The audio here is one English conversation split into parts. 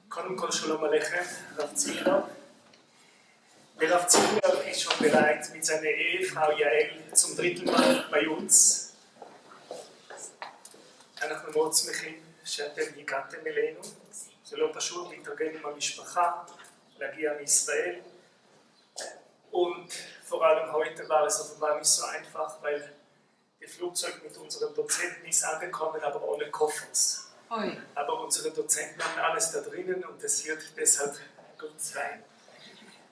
קודם כל שלום עליכם, רב ציקלר. Rav Ziegler ist schon bereit mit seiner Ehefrau Yael zum dritten Mal bei uns. אנחנו מאוד שמחים שאתם הגעתם אלינו. זה לא פשוט להתארגן עם המשפחה, להגיע מישראל. Und vor allem heute war es offenbar nicht so einfach, weil das Flugzeug mit unseren Dozenten ist angekommen, aber ohne Koffers. Aber unsere Dozenten haben alles da drinnen und es wird deshalb gut sein.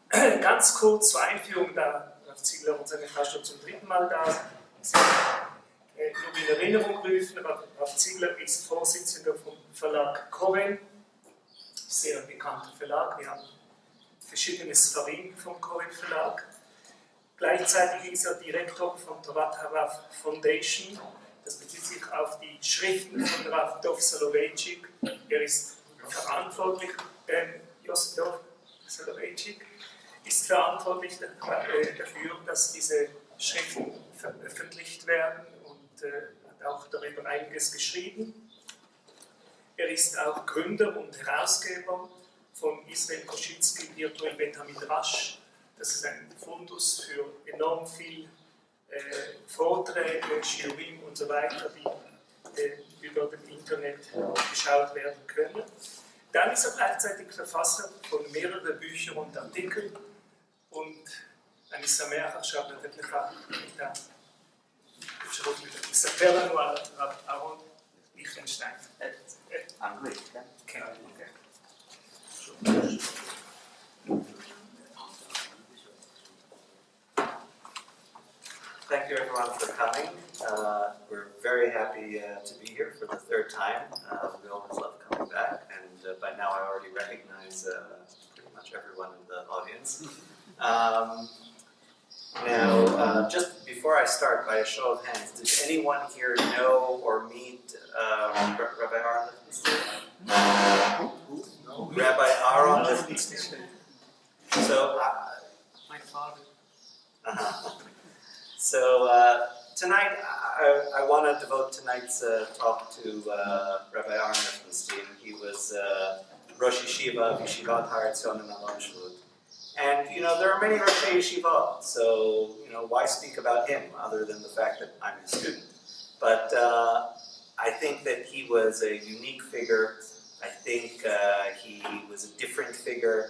Ganz kurz zur Einführung, da Rav Ziegler und seine Frau schon zum dritten Mal da sind. Nur in Erinnerung rufen, Rav Ziegler ist Vorsitzender vom Verlag Reuven, sehr bekannter Verlag. Wir haben verschiedene Sfarim vom Reuven Verlag. Gleichzeitig ist er Direktor von Tovat Harav Foundation. Das bezieht sich auf die Schriften von Rav Dov Soloveitchik. Er ist verantwortlich, Dov Soloveitchik ist verantwortlich dafür, dass diese Schriften veröffentlicht werden und hat auch darüber einiges geschrieben. Er ist auch Gründer und Herausgeber von Israel Koschitzky Virtual Beta Midrash. Das ist ein Fundus für enorm viel Vorträge, Shiurim und so weiter, die über das Internet geschaut werden können. Dann ist er gleichzeitig Verfasser von mehreren Büchern und Artikeln und אני שמח עכשיו לתת לך את האפשרות לספר לנו על רב אהרון ליכטנשטיין. אנגלית, כן? כן. Thank you everyone for coming. We're very happy to be here for the third time. We always love coming back, and by now I already recognize pretty much everyone in the audience. Now, just before I start, by a show of hands, did anyone here know or meet Rav Ahron Liechtenstein? Rabbi Ahron Liechtenstein. So, My father. So tonight, I want to devote tonight's talk to Rabbi Ahron Liechtenstein. He was Rosh Yeshiva of Yeshivat Har Etzion in Alon Shvut. And, you know, there are many Rosh Yeshivot, so, you know, why speak about him other than the fact that I'm his student? But I think that he was a unique figure. I think he was a different figure.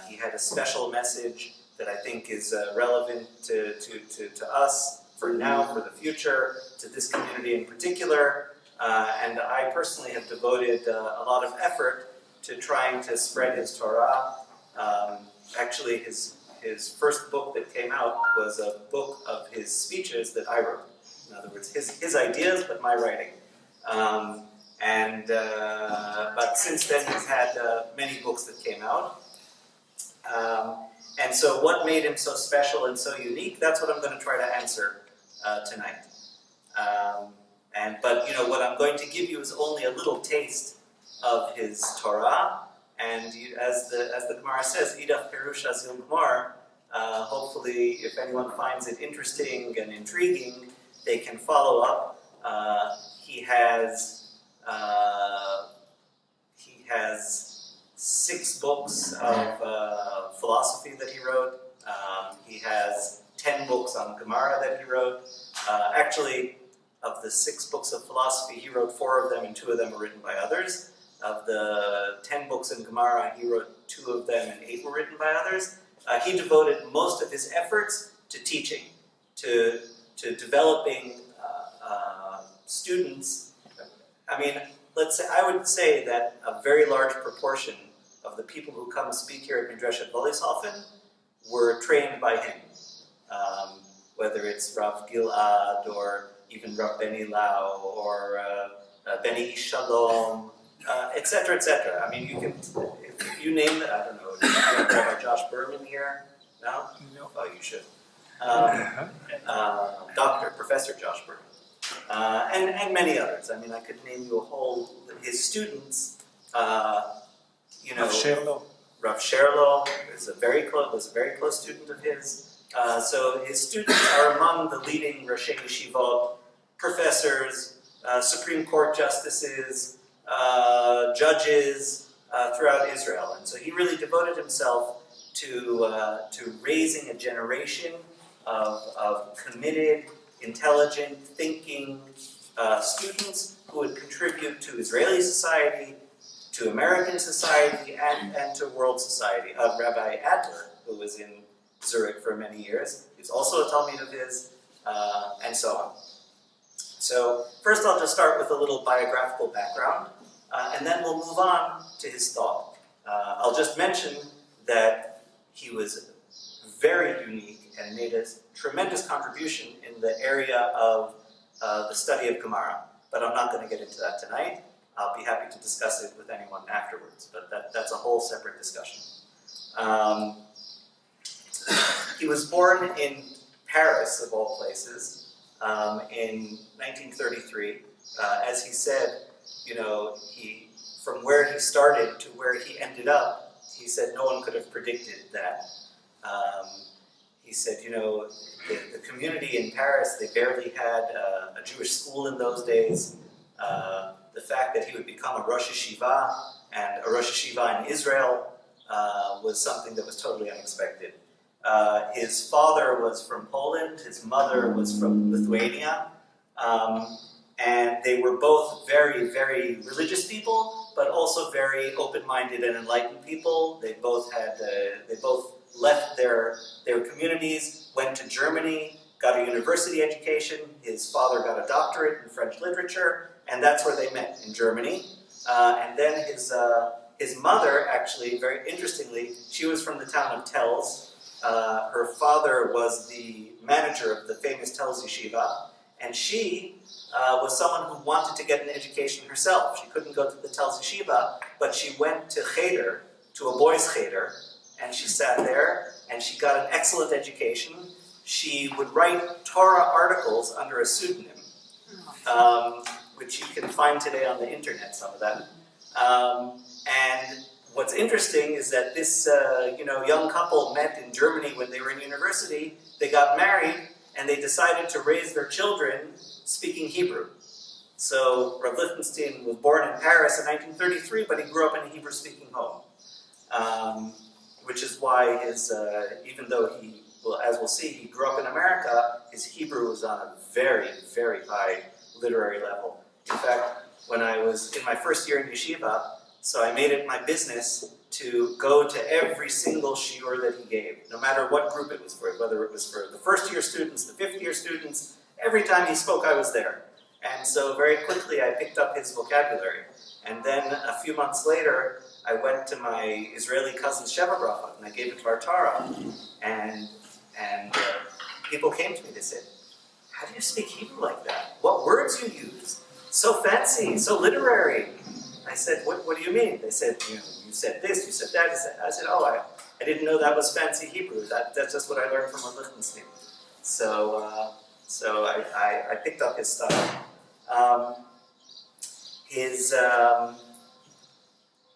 He had a special message that I think is relevant to us for now, for the future, to this community in particular. And I personally have devoted a lot of effort to trying to spread his Torah. Actually, his first book that came out was a book of his speeches that I wrote. In other words, his ideas, but my writing. But since then, he's had many books that came out. And so what made him so special and so unique, that's what I'm going to try to answer tonight. But you know, what I'm going to give you is only a little taste of his Torah. And as the Gemara says, Idach Perush Azil Gemar, hopefully if anyone finds it interesting and intriguing, they can follow up. He has 6 books of philosophy that he wrote. He has 10 books on Gemara that he wrote. Actually, of the 6 books of philosophy, he wrote 4 of them, and 2 of them were written by others. Of the 10 books in Gemara, he wrote 2 of them, and 8 were written by others. He devoted most of his efforts to teaching, to developing students. I mean, I would say that a very large proportion of the people who come speak here at Midreshet Vollishofen were trained by him. Whether it's Rav Gilad, or even Rav Beni Lau, or Beni Ish Shalom, etc., etc. I mean, you can, if you name it, I don't know, do you have Rabbi Josh Berman here? No? No. Oh, you should. Professor Josh Berman. And many others. I mean, I could name you a whole, his students, you know. Rav Sherlo was a very close student of his. So his students are among the leading Roshei Yeshivot, professors, Supreme Court justices, judges throughout Israel. And so he really devoted himself to raising a generation of committed, intelligent, thinking students who would contribute to Israeli society, to American society, and to world society. Rabbi Adler, who was in Zurich for many years, he was also a Talmid of his, and so on. So first I'll just start with a little biographical background, and then we'll move on to his thought. I'll just mention that he was very unique and made a tremendous contribution in the area of the study of Gemara, but I'm not going to get into that tonight. I'll be happy to discuss it with anyone afterwards, but that's a whole separate discussion. He was born in Paris, of all places, in 1933. As he said, from where he started to where he ended up, he said no one could have predicted that. He said, the community in Paris, they barely had a Jewish school in those days. The fact that he would become a Rosh Yeshiva and a Rosh Yeshiva in Israel was something that was totally unexpected. His father was from Poland, his mother was from Lithuania, and they were both very, very religious people, but also very open-minded and enlightened people. They both left their communities, went to Germany, got a university education. His father got a doctorate in French literature, and that's where they met, in Germany. And then his mother, actually, very interestingly, she was from the town of Telz. Her father was the manager of the famous Telz Yeshiva, and she was someone who wanted to get an education herself. She couldn't go to the Telz Yeshiva, but she went to Cheder, to a boys' Cheder, and she sat there, and she got an excellent education. She would write Torah articles under a pseudonym, which you can find today on the internet, some of them. And what's interesting is that this young couple met in Germany when they were in university. They got married, and they decided to raise their children speaking Hebrew. So Rav Liechtenstein was born in Paris in 1933, but he grew up in a Hebrew-speaking home. Which is why even though as we'll see, he grew up in America, his Hebrew was on a very, very high literary level. In fact, when I was in my first year in yeshiva, so I made it my business to go to every single shiur that he gave, no matter what group it was for, whether it was for the first-year students, the fifth-year students. Every time he spoke, I was there. And so very quickly, I picked up his vocabulary. And then a few months later, I went to my Israeli cousin's Sheva Bracha, and I gave it to our Torah. And people came to me, they said, how do you speak Hebrew like that? What words you use? So fancy, so literary. I said, what do you mean? They said, you said this, you said that. I said, I didn't know that was fancy Hebrew. That's just what I learned from Rav Liechtenstein. So I picked up his stuff.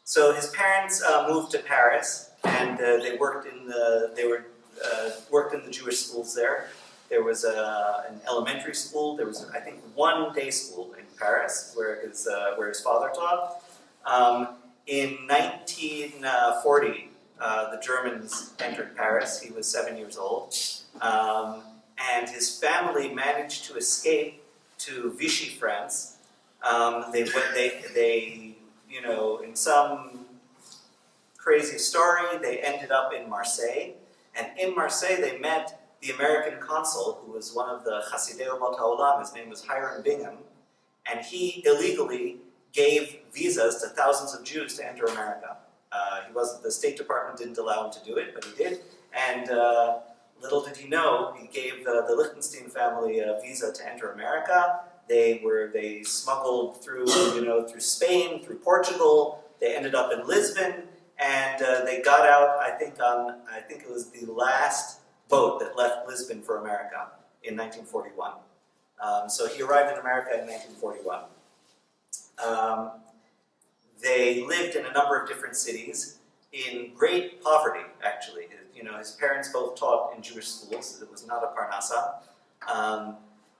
So his parents moved to Paris, and they worked in the Jewish schools there. There was an elementary school. There was, I think, one day school in Paris where his father taught. In 1940, the Germans entered Paris. He was 7 years old, and his family managed to escape to Vichy, France. In some crazy story, they ended up in Marseille, and in Marseille they met the American consul, who was one of the Chasidei Umot HaOlam. His name was Hiram Bingham, and he illegally gave visas to thousands of Jews to enter America. The State Department didn't allow him to do it, but he did, and little did he know, he gave the Liechtenstein family a visa to enter America. They smuggled through Spain, through Portugal. They ended up in Lisbon, and they got out. I think it was the last boat that left Lisbon for America in 1941. So he arrived in America in 1941. They lived in a number of different cities in great poverty. Actually, his parents both taught in Jewish schools. So it was not a parnasa.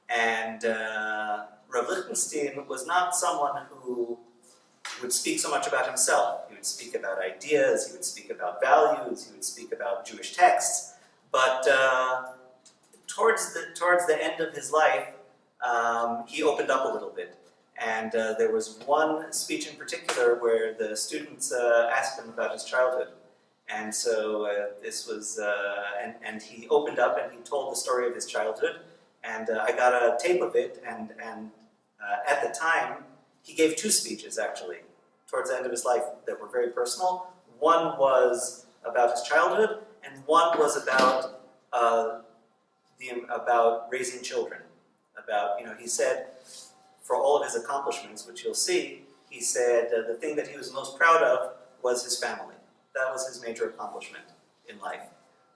And Rav Liechtenstein was not someone who would speak so much about himself. He would speak about ideas, he would speak about values, he would speak about Jewish texts, but towards the end of his life, he opened up a little bit. And there was one speech in particular where the students asked him about his childhood. And so this was, and he opened up and he told the story of his childhood. And I got a tape of it, and at the time, he gave two speeches actually, towards the end of his life, that were very personal. One was about his childhood, and one was about about raising children. About, he said, for all of his accomplishments, which you'll see, he said the thing that he was most proud of was his family. That was his major accomplishment in life.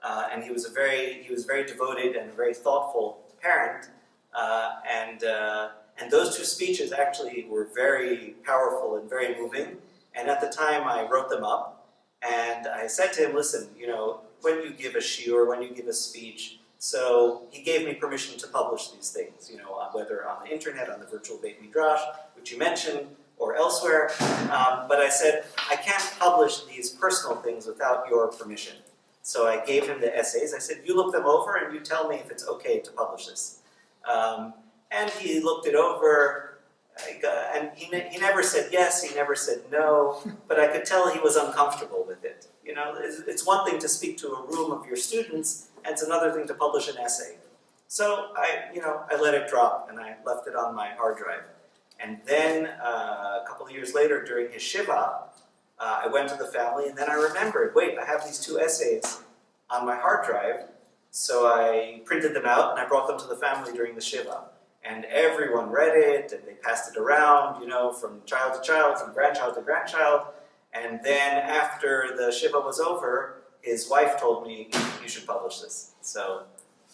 And he was very devoted and a very thoughtful parent. And those two speeches actually were very powerful and very moving. And at the time, I wrote them up. And I said to him, listen, when you give a shiur, when you give a speech, so he gave me permission to publish these things, whether on the internet, on the virtual Beit Midrash, which you mentioned, or elsewhere. But I said, I can't publish these personal things without your permission. So I gave him the essays. I said, you look them over and you tell me if it's okay to publish this. And he looked it over, and he never said yes, he never said no, but I could tell he was uncomfortable with it. It's one thing to speak to a room of your students, and it's another thing to publish an essay. So I let it drop, and I left it on my hard drive. And then a couple of years later, during his shiva, I went to the family, and then I remembered, wait, I have these two essays on my hard drive, so I printed them out, and I brought them to the family during the shiva. And everyone read it, and they passed it around, from child to child, from grandchild to grandchild. And then after the shiva was over, his wife told me, you should publish this. So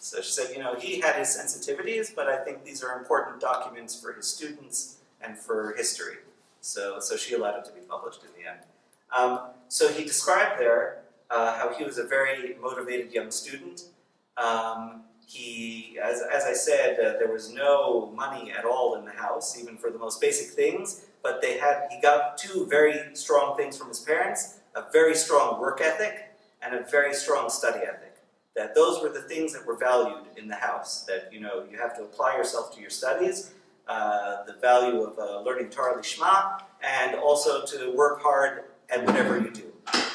she said, he had his sensitivities, but I think these are important documents for his students and for history. So she allowed it to be published in the end. So he described there how he was a very motivated young student. He, as I said, there was no money at all in the house, even for the most basic things, but he got two very strong things from his parents, a very strong work ethic and a very strong study ethic. That those were the things that were valued in the house, that you have to apply yourself to your studies, the value of learning Torah Lishma, and also to work hard at whatever you do.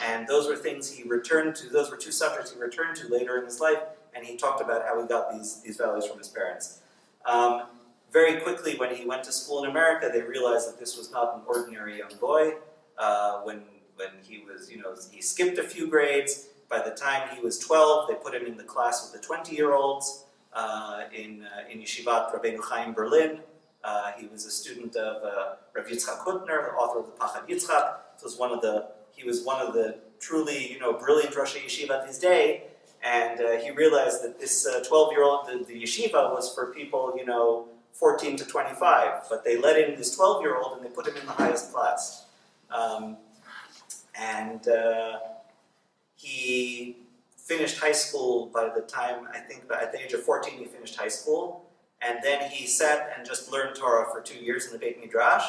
And those were things he returned to, those were two subjects he returned to later in his life, and he talked about how he got these values from his parents. Very quickly, when he went to school in America, they realized that this was not an ordinary young boy. When he was, he skipped a few grades. By the time he was 12, they put him in the class with the 20-year-olds in Yeshivat Rabbeinu Chaim Berlin. He was a student of Rav Yitzchak Hutner, the author of the Pachad Yitzchak. He was one of the truly, brilliant Rosh Yeshiva of his day. And he realized that this 12-year-old, the yeshiva was for people, 14 to 25. But they let in this 12-year-old and they put him in the highest class. He finished high school by the time, I think at the age of 14 he finished high school. And then he sat and just learned Torah for 2 years in the Beit Midrash.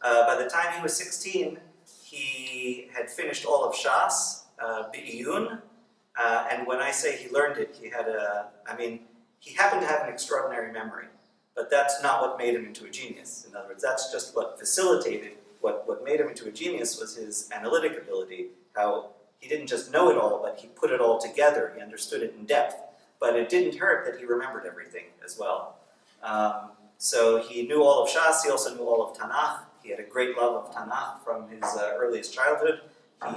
By the time he was 16, he had finished all of Shas, B'iyun. And when I say he learned it, he happened to have an extraordinary memory. But that's not what made him into a genius. In other words, that's just what facilitated, what made him into a genius was his analytic ability, how he didn't just know it all, but he put it all together, he understood it in depth. But it didn't hurt that he remembered everything as well. So he knew all of Shas, he also knew all of Tanakh. He had a great love of Tanakh from his earliest childhood.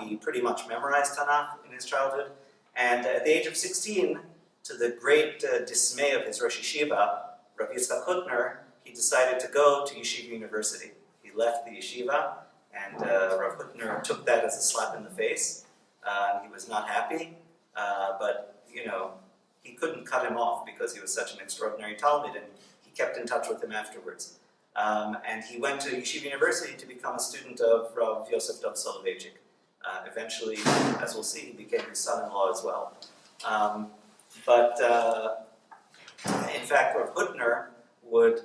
He pretty much memorized Tanakh in his childhood. And at the age of 16, to the great dismay of his Rosh Yeshiva, Rav Yitzchak Hutner, he decided to go to Yeshiva University. He left the yeshiva, and Rav Hutner took that as a slap in the face. He was not happy, but he couldn't cut him off because he was such an extraordinary Talmid, and he kept in touch with him afterwards. And he went to Yeshiva University to become a student of Rav Yosef Dov Soloveitchik. Eventually, as we'll see, he became his son-in-law as well. In fact, Rav Hutner would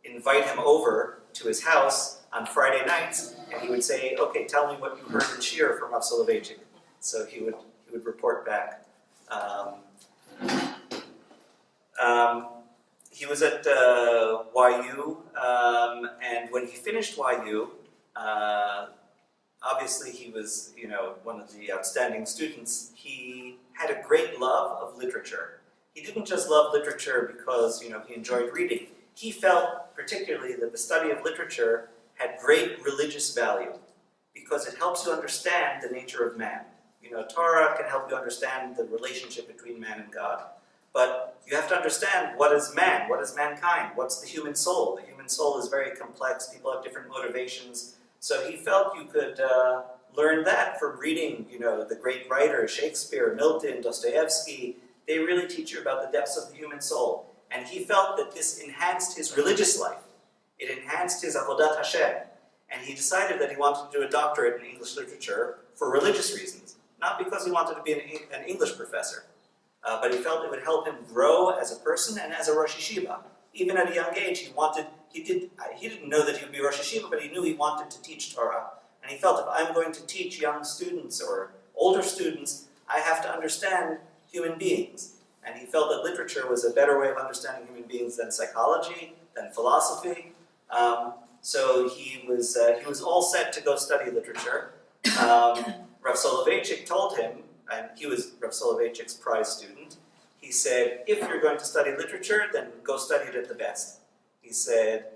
invite him over to his house on Friday nights, and he would say, "Okay, tell me what you heard in Shir from Rav Soloveitchik." So he would report back. He was at YU, and when he finished YU, obviously he was, one of the outstanding students. He had a great love of literature. He didn't just love literature because, he enjoyed reading. He felt particularly that the study of literature had great religious value because it helps you understand the nature of man. Torah can help you understand the relationship between man and God. But you have to understand, what is man? What is mankind? What's the human soul? The human soul is very complex. People have different motivations. So he felt you could learn that from reading, the great writers, Shakespeare, Milton, Dostoevsky. They really teach you about the depths of the human soul. And he felt that this enhanced his religious life. It enhanced his avodat Hashem. And he decided that he wanted to do a doctorate in English literature for religious reasons, not because he wanted to be an English professor. But he felt it would help him grow as a person and as a Rosh Yeshiva. Even at a young age, he didn't know that he would be Rosh Yeshiva, but he knew he wanted to teach Torah. And he felt, if I'm going to teach young students or older students, I have to understand human beings. And he felt that literature was a better way of understanding human beings than psychology, than philosophy. So he was all set to go study literature. Rav Soloveitchik told him, and he was Rav Soloveitchik's prize student, he said, if you're going to study literature, then go study it at the best. He said,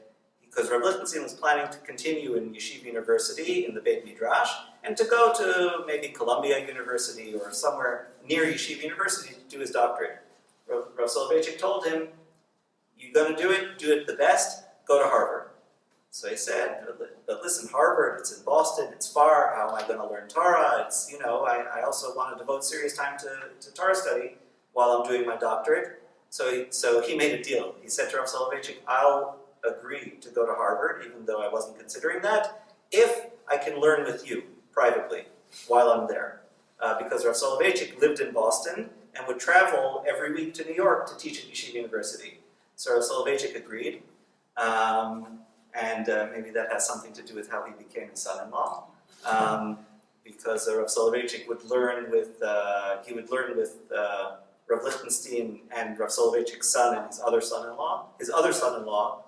because Rav Liechtenstein was planning to continue in Yeshiva University, in the Beit Midrash, and to go to maybe Columbia University or somewhere near Yeshiva University to do his doctorate. Rav Soloveitchik told him, you're going to do it the best, go to Harvard. So he said, but listen, Harvard, it's in Boston, it's far, how am I going to learn Torah? It's, I also want to devote serious time to Torah study while I'm doing my doctorate. So he made a deal. He said to Rav Soloveitchik, I'll agree to go to Harvard, even though I wasn't considering that, if I can learn with you privately while I'm there. Because Rav Soloveitchik lived in Boston and would travel every week to New York to teach at Yeshiva University. So Rav Soloveitchik agreed. And maybe that has something to do with how he became his son-in-law, because Rav Soloveitchik would learn with Rav Liechtenstein and Rav Soloveitchik's son and his other son-in-law. His other son-in-law,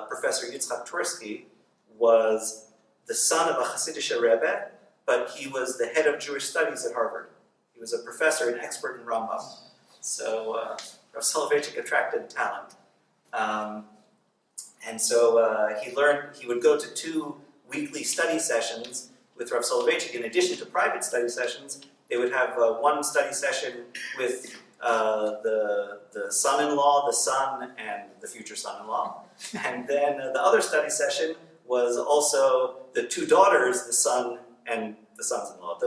Professor Yitzchak Tursky, was the son of a Hasidic Rebbe, but he was the head of Jewish studies at Harvard. He was a professor, an expert in Rambam. So Rav Soloveitchik attracted talent. And so he would go to 2 weekly study sessions with Rav Soloveitchik. In addition to private study sessions, they would have one study session with the son-in-law, the son, and the future son-in-law. And then the other study session was also the 2 daughters, the son and the sons-in-law.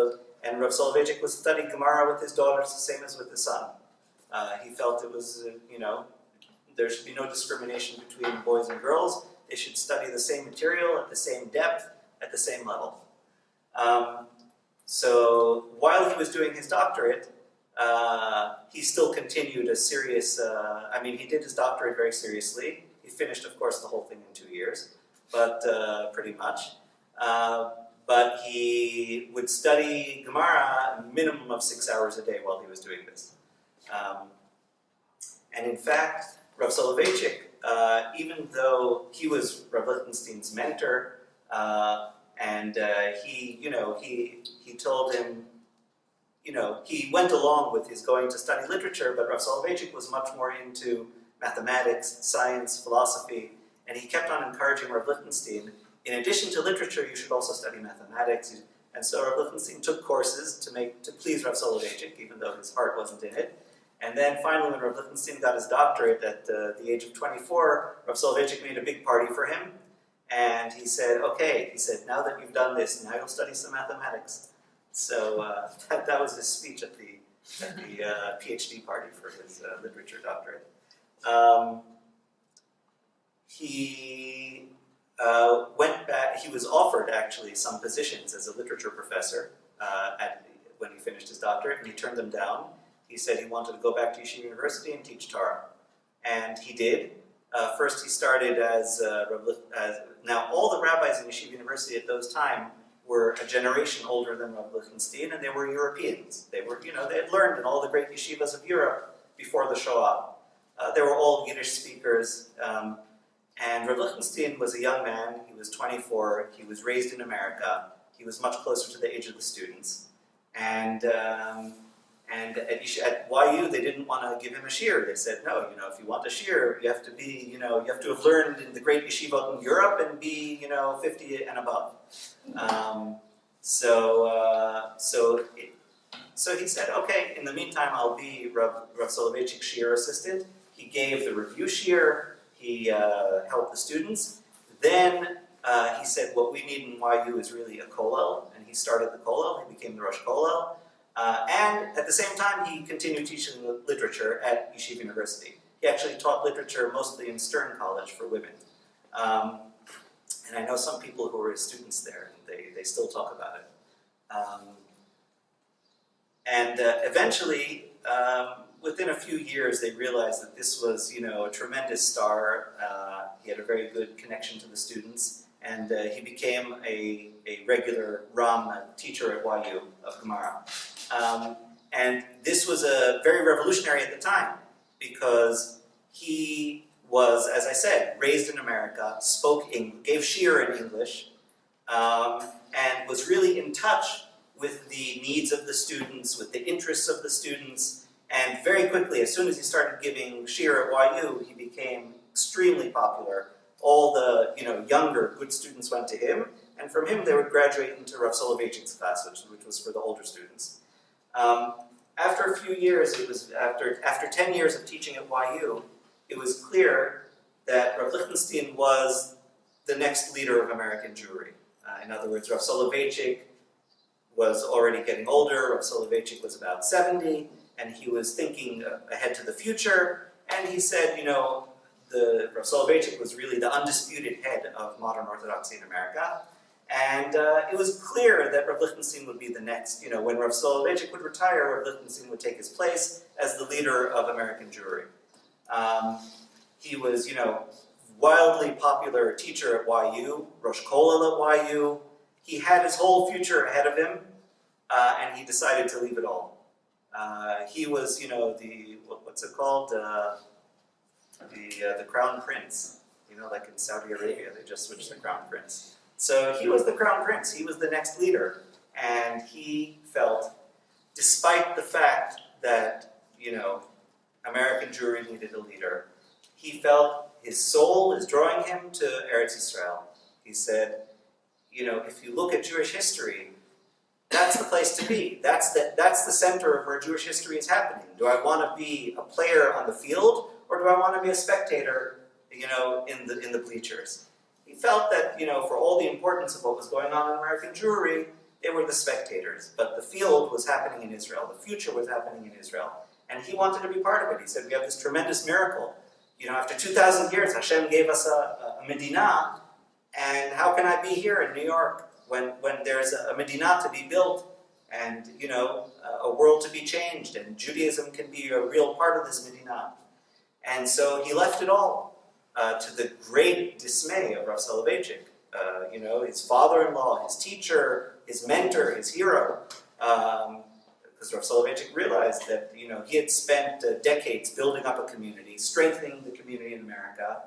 And Rav Soloveitchik was studying Gemara with his daughters the same as with the son. He felt it was, there should be no discrimination between boys and girls. They should study the same material at the same depth, at the same level. So while he was doing his doctorate, he still continued a serious, he did his doctorate very seriously. He finished, of course, the whole thing in 2 years, but pretty much. But he would study Gemara a minimum of 6 hours a day while he was doing this. And in fact, Rav Soloveitchik, even though he was Rav Liechtenstein's mentor, and he told him, he went along with his going to study literature, but Rav Soloveitchik was much more into mathematics, science, philosophy, and he kept on encouraging Rav Liechtenstein, in addition to literature, you should also study mathematics. And so Rav Liechtenstein took courses to please Rav Soloveitchik, even though his heart wasn't in it. And then finally, when Rav Liechtenstein got his doctorate at the age of 24, Rav Soloveitchik made a big party for him. And he said, okay, now that you've done this, now you'll study some mathematics. So that was his speech at the PhD party for his literature doctorate. He went back, he was offered actually some positions as a literature professor when he finished his doctorate, and he turned them down. He said he wanted to go back to Yeshiva University and teach Torah. And he did, First, he started now all the rabbis in Yeshiva University at those time were a generation older than Rav Liechtenstein, and they were Europeans. They were, they had learned in all the great yeshivas of Europe before the Shoah. They were all Yiddish speakers, and Rav Liechtenstein was a young man. He was 24. He was raised in America. He was much closer to the age of the students, and at YU they didn't want to give him a shiur. They said, no, if you want a shiur, you have to be, you have to have learned in the great yeshiva in Europe and be, 50 and above. So he said, okay, in the meantime, I'll be Rav Soloveitchik's shiur assistant. He gave the review shiur. He helped the students. Then he said, what we need in YU is really a kollel, and he started the kollel. He became the Rosh Kollel. And at the same time, he continued teaching literature at Yeshiva University. He actually taught literature mostly in Stern College for women. And I know some people who were his students there, and they still talk about it. Eventually, within a few years, they realized that this was, a tremendous star. He had a very good connection to the students, and he became a regular Ram teacher at YU of Gemara. And this was very revolutionary at the time, because he was, as I said, raised in America, gave shiur in English, and was really in touch with the needs of the students, with the interests of the students, and very quickly, as soon as he started giving shiur at YU, he became extremely popular. All the younger good students went to him, and from him they would graduate into Rav Soloveitchik's class, which was for the older students. After a few years, it was after 10 years of teaching at YU, it was clear that Rav Liechtenstein was the next leader of American Jewry. In other words, Rav Soloveitchik was already getting older. Rav Soloveitchik was about 70, and he was thinking ahead to the future. And he said, Rav Soloveitchik was really the undisputed head of modern Orthodoxy in America. And it was clear that Rav Liechtenstein would be the next. When Rav Soloveitchik would retire, Rav Liechtenstein would take his place as the leader of American Jewry. He was, wildly popular teacher at YU, Rosh Kollel at YU. He had his whole future ahead of him, and he decided to leave it all. He was, what's it called? The crown prince. Like in Saudi Arabia, they just switched the crown prince. So he was the crown prince. He was the next leader, and he felt, despite the fact that American Jewry needed a leader, he felt his soul is drawing him to Eretz Yisrael. He said, if you look at Jewish history, that's the place to be. That's the center of where Jewish history is happening. Do I want to be a player on the field, or do I want to be a spectator, in the bleachers? He felt that, for all the importance of what was going on in American Jewry, they were the spectators. But the field was happening in Israel. The future was happening in Israel. And he wanted to be part of it. He said, we have this tremendous miracle. After 2,000 years, Hashem gave us a Medina, and how can I be here in New York when there's a Medina to be built, and, a world to be changed, and Judaism can be a real part of this Medina. And so he left it all. To the great dismay of Rav Soloveitchik, his father-in-law, his teacher, his mentor, his hero, because Rav Soloveitchik realized that he had spent decades building up a community, strengthening the community in America,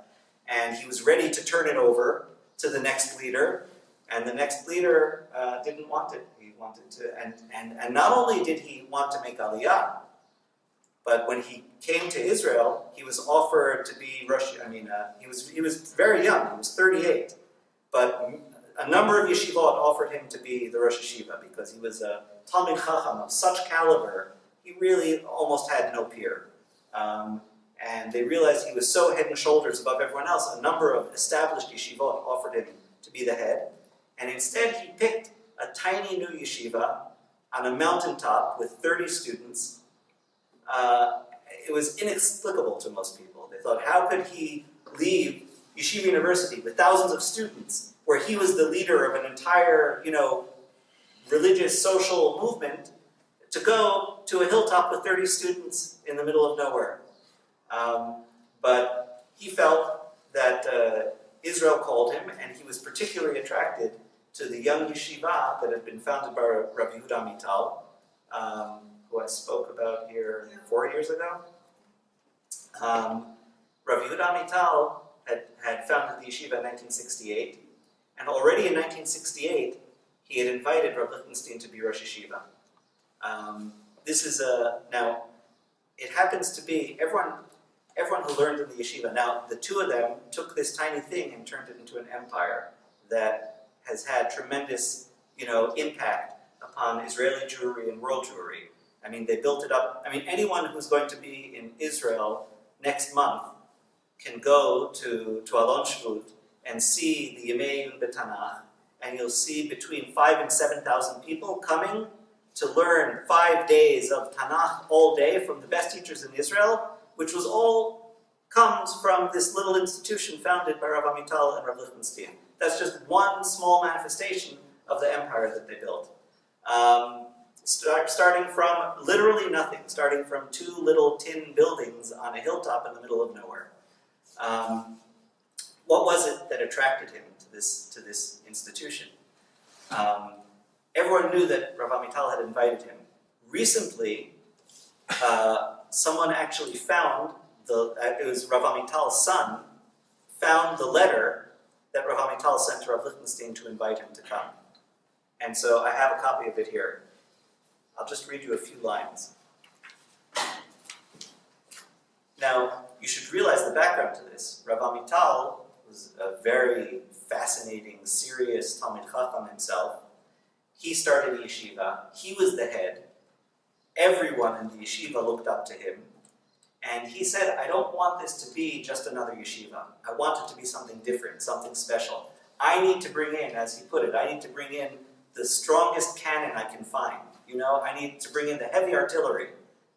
and he was ready to turn it over to the next leader, and the next leader didn't want it. He wanted to, and not only did he want to make Aliyah, but when he came to Israel, he was offered to be Rosh. He was very young. He was 38, but a number of yeshivot offered him to be the Rosh Yeshiva because he was a Talmid Chacham of such caliber. He really almost had no peer, and they realized he was so head and shoulders above everyone else. A number of established yeshivot offered him to be the head, and instead he picked a tiny new yeshiva on a mountaintop with 30 students. It was inexplicable to most people. They thought, how could he leave Yeshiva University with thousands of students, where he was the leader of an entire, religious, social movement, to go to a hilltop with 30 students in the middle of nowhere? But he felt that Israel called him, and he was particularly attracted to the young yeshiva that had been founded by Rav Yehuda Amital, who I spoke about here 4 years ago. Rav Yehuda Amital had founded the yeshiva in 1968, and already in 1968, he had invited Rav Liechtenstein to be Rosh Yeshiva. This is now, it happens to be, everyone who learned in the yeshiva, now the two of them took this tiny thing and turned it into an empire that has had tremendous, impact upon Israeli Jewry and world Jewry. I mean, they built it up. I mean, anyone who's going to be in Israel next month can go to Alon Shvut and see the Yemei Yun B'Tanakh, and you'll see between 5,000 and 7,000 people coming to learn 5 days of Tanakh all day from the best teachers in Israel, which comes from this little institution founded by Rav Amital and Rav Liechtenstein. That's just one small manifestation of the empire that they built. Starting from literally nothing, starting from 2 little tin buildings on a hilltop in the middle of nowhere. What was it that attracted him to this institution? Everyone knew that Rav Amital had invited him. Recently, someone actually found it was Rav Amital's son, found the letter that Rav Amital sent to Rav Liechtenstein to invite him to come. And so I have a copy of it here. I'll just read you a few lines. Now, you should realize the background to this. Rav Amital was a very fascinating, serious Talmid Chacham himself. He started a yeshiva. He was the head. Everyone in the yeshiva looked up to him. And he said, I don't want this to be just another yeshiva. I want it to be something different, something special. I need to bring in, as he put it, I need to bring in the strongest cannon I can find. I need to bring in the heavy artillery.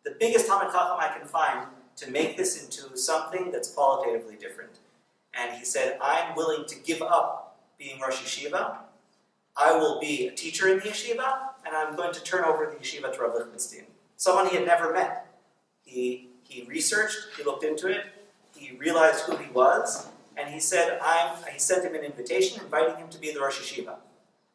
The biggest Talmid Chacham I can find to make this into something that's qualitatively different. And he said, I'm willing to give up being Rosh Yeshiva. I will be a teacher in the yeshiva, and I'm going to turn over the yeshiva to Rav Liechtenstein. Someone he had never met. He researched, he looked into it, he realized who he was, and he said, he sent him an invitation inviting him to be the Rosh Yeshiva.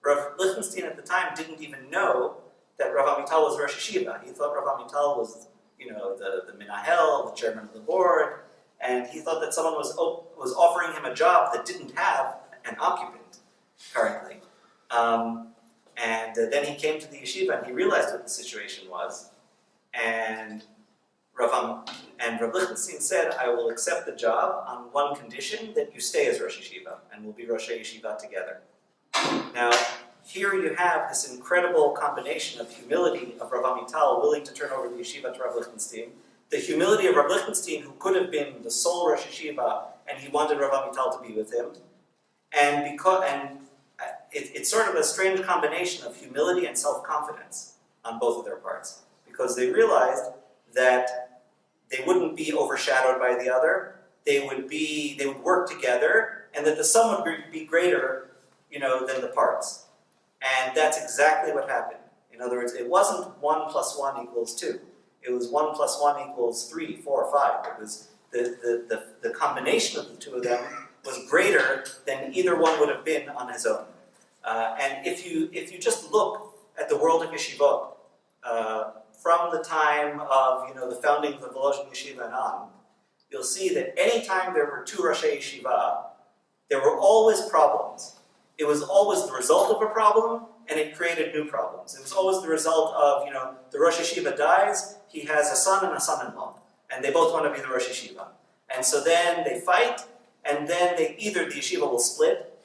Rav Liechtenstein at the time didn't even know that Rav Amital was Rosh Yeshiva. He thought Rav Amital was, the Minahel, the chairman of the board, and he thought that someone was offering him a job that didn't have an occupant currently. And then he came to the yeshiva and he realized what the situation was. And Rav Liechtenstein said, I will accept the job on one condition, that you stay as Rosh Yeshiva, and we'll be Rosh Yeshiva together. Now, here you have this incredible combination of humility of Rav Amital, willing to turn over the yeshiva to Rav Liechtenstein, the humility of Rav Liechtenstein, who could have been the sole Rosh Yeshiva, and he wanted Rav Amital to be with him, it's sort of a strange combination of humility and self-confidence on both of their parts, because they realized that they wouldn't be overshadowed by the other, they would work together, and that the sum would be greater, than the parts. And that's exactly what happened. In other words, it wasn't 1 + 1 = 2. It was 1 + 1 = 3, 4, 5. It was the combination of the two of them was greater than either one would have been on his own. And if you just look at the world of yeshivot, from the time of the founding of the Volozhin Yeshiva and on, you'll see that any time there were 2 Roshei Yeshiva, there were always problems. It was always the result of a problem, and it created new problems. It was always the result of, the Rosh Yeshiva dies, he has a son and a son-in-law, and they both want to be the Rosh Yeshiva. And so then they fight, and then either the yeshiva will split,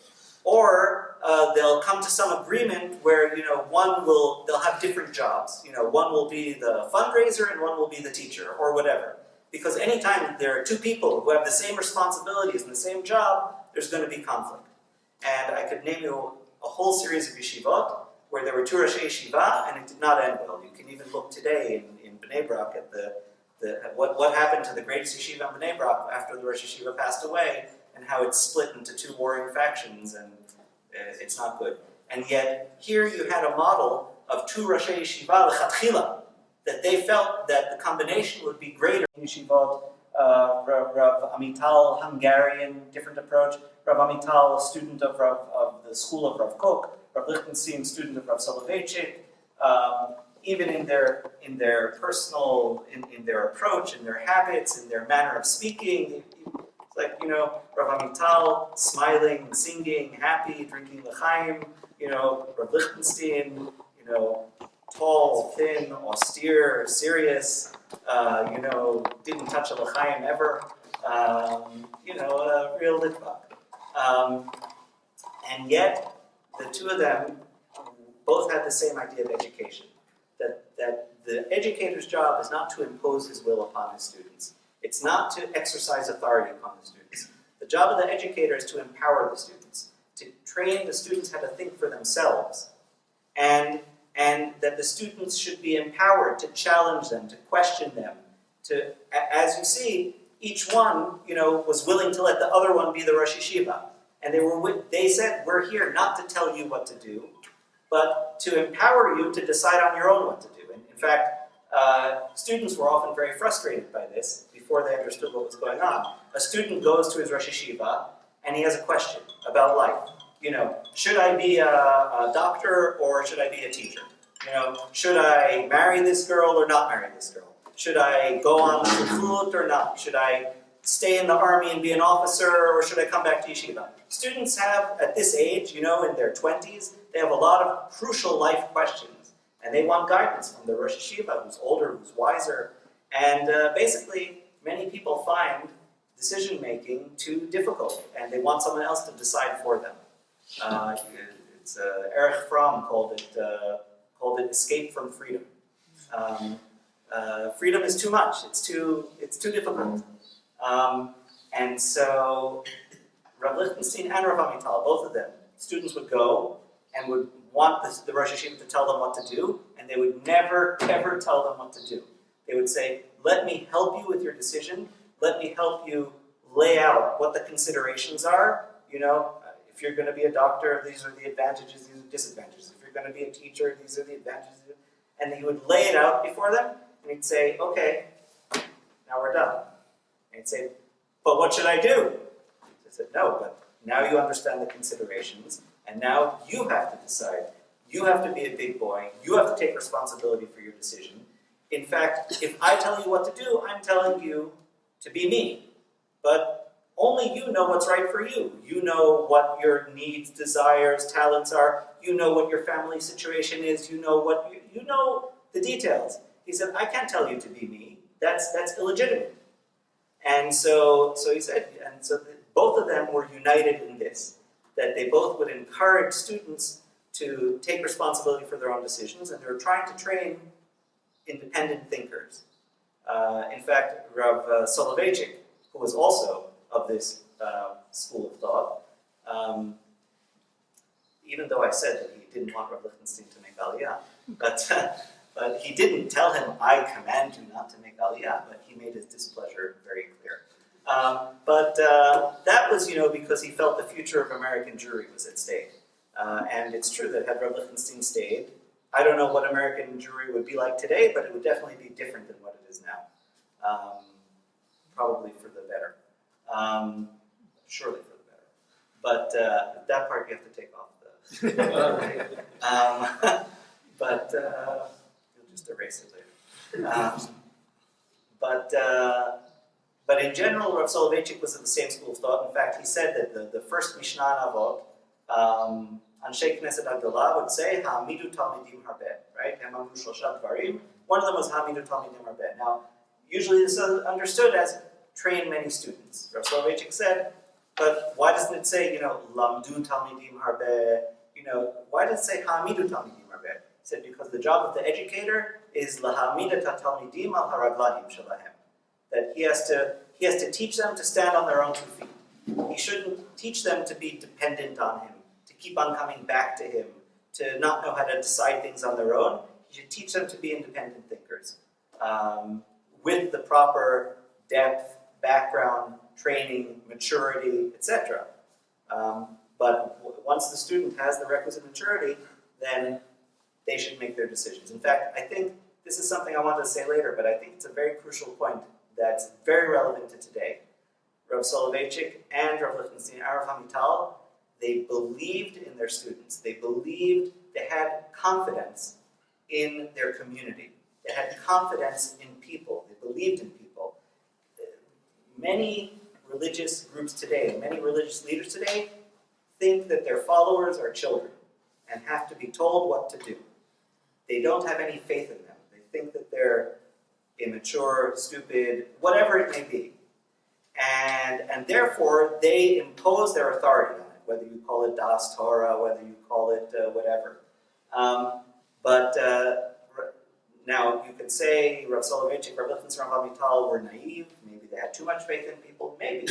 or they'll come to some agreement where, they'll have different jobs. One will be the fundraiser and one will be the teacher, or whatever. Because anytime there are 2 people who have the same responsibilities and the same job, there's going to be conflict. And I could name you a whole series of yeshivot where there were 2 Roshei Yeshiva and it did not end well. You can even look today in Bnei Brak at what happened to the greatest yeshiva in Bnei Brak after the Rosh Yeshiva passed away, and how it's split into 2 warring factions, and it's not good. And yet, here you had a model of 2 Roshei Yeshiva l'chatchila, that they felt that the combination would be greater in yeshivot Rav Amital, Hungarian, different approach. Rav Amital, student of the school of Rav Kook. Rav Liechtenstein, student of Rav Soloveitchik. Even in their personal, in their approach, in their habits, in their manner of speaking. It's like, Rav Amital, smiling, singing, happy, drinking l'chaim. Rav Liechtenstein, tall, thin, austere, serious, didn't touch a l'chaim ever, a real litvak. And yet, the two of them both had the same idea of education. That the educator's job is not to impose his will upon his students. It's not to exercise authority upon the students. The job of the educator is to empower the students, to train the students how to think for themselves, and that the students should be empowered to challenge them, to question them, to, as you see, each one, was willing to let the other one be the Rosh Yeshiva. And they said, we're here not to tell you what to do, but to empower you to decide on your own what to do. And in fact, students were often very frustrated by this before they understood what was going on. A student goes to his Rosh Yeshiva and he has a question about life. Should I be a doctor or should I be a teacher? Should I marry this girl or not marry this girl? Should I go on to flute or not? Should I stay in the army and be an officer or should I come back to yeshiva? Students have, at this age, in their 20s, they have a lot of crucial life questions. And they want guidance from the Rosh Yeshiva, who's older, who's wiser. And basically, many people find decision-making too difficult, and they want someone else to decide for them. Erich Fromm called it escape from freedom. Freedom is too much. It's too difficult. And so Rav Liechtenstein and Rav Amital, both of them, students would go and would want the Rosh Yeshiva to tell them what to do, and they would never, ever tell them what to do. They would say, let me help you with your decision. Let me help you lay out what the considerations are. If you're going to be a doctor, these are the advantages, these are the disadvantages. If you're going to be a teacher, these are the advantages. And he would lay it out before them, and he'd say, okay, now we're done. And he'd say, but what should I do? I said, no, but now you understand the considerations, and now you have to decide. You have to be a big boy. You have to take responsibility for your decision. In fact, if I tell you what to do, I'm telling you to be me. But only you know what's right for you. You know what your needs, desires, talents are. You know what your family situation is. You know you know the details. He said, I can't tell you to be me. That's illegitimate. And so he said, and so both of them were united in this, that they both would encourage students to take responsibility for their own decisions, and they were trying to train independent thinkers. In fact, Rav Soloveitchik, who was also of this school of thought, even though I said that he didn't want Rav Liechtenstein to make Aliyah, but he didn't tell him, I command you not to make Aliyah, but he made his displeasure very clear. But that was, because he felt the future of American Jewry was at stake. And it's true that had Rav Liechtenstein stayed, I don't know what American Jewry would be like today, but it would definitely be different than what it is now. Probably for the better. Surely for the better. But that part you have to take off but you'll just erase it later. But in general, Rav Soloveitchik was of the same school of thought. In fact, he said that the first Mishnah Avot, Anshe Knesset Agdolah would say, Ha'amidu Talmidim Harbeh, right? Ha'amru Shlosha Dvarim. One of them was Ha'amidu Talmidim Harbeh. Now, usually this is understood as train many students. Rav Soloveitchik said, but why doesn't it say, Lamdu Talmidim Harbeh? Why does it say Ha'amidu Talmidim Harbeh? He said, because the job of the educator is Laha'amidat Talmidim al Haraglahim Shalahem. That he has to teach them to stand on their own 2 feet. He shouldn't teach them to be dependent on him, to keep on coming back to him, to not know how to decide things on their own. He should teach them to be independent thinkers with the proper depth, background, training, maturity, etc. But once the student has the requisite maturity, then they should make their decisions. In fact, I think this is something I wanted to say later, but I think it's a very crucial point that's very relevant to today. Rav Soloveitchik and Rav Liechtenstein, Rav Hamital, they believed in their students. They believed, they had confidence in their community. They had confidence in people. They believed in people. Many religious groups today, many religious leaders today, think that their followers are children and have to be told what to do. They don't have any faith in them. They think that they're immature, stupid, whatever it may be. And therefore, they impose their authority on it, whether you call it Das Torah, whether you call it whatever. Now, you could say Rav Soloveitchik, Rav Liechtenstein, Rav Hamital were naive. Maybe they had too much faith in people. Maybe.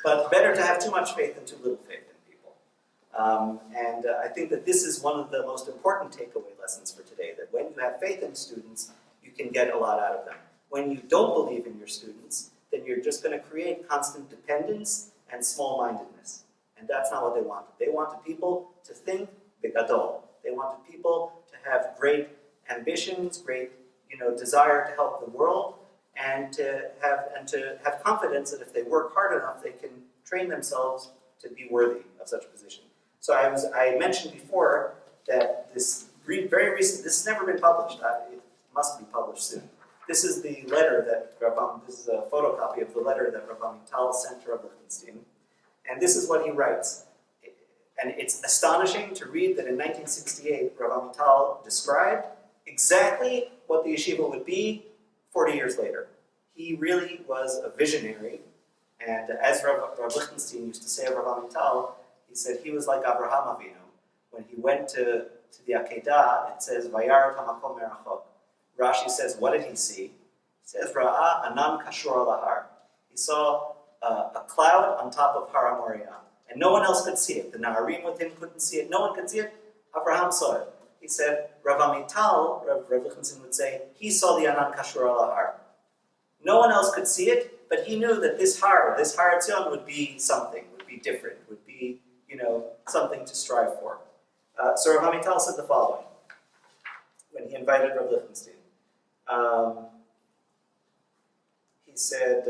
But better to have too much faith than too little faith in people. I think that this is one of the most important takeaway lessons for today, that when you have faith in students, you can get a lot out of them. When you don't believe in your students, then you're just going to create constant dependence and small-mindedness. And that's not what they wanted. They wanted people to think begadol. They wanted people to have great ambitions, great desire to help the world, and to have confidence that if they work hard enough, they can train themselves to be worthy of such a position. So I mentioned before that this very recent, this has never been published. It must be published soon. This is the letter that this is a photocopy of the letter that Rav Hamital sent to Rav Liechtenstein. And this is what he writes. And it's astonishing to read that in 1968, Rav Hamital described exactly what the yeshiva would be 40 years later. He really was a visionary. And as Rav Liechtenstein used to say of Rav Hamital, he said he was like Abraham Avinu. When he went to the Akedah, it says, Vayar hamakom merachok. Rashi says, what did he see? He says, Ra'a anan kashur al-har. He saw a cloud on top of Har HaMoriah, and no one else could see it. The Naharim with him couldn't see it. No one could see it. Abraham saw it. He said, Rav Hamital, Rav Liechtenstein would say, he saw the anan kashur al-har. No one else could see it, but he knew that this Har Etzion would be something, would be different, would be, something to strive for. So Rav Hamital said the following when he invited Rav Liechtenstein. He said,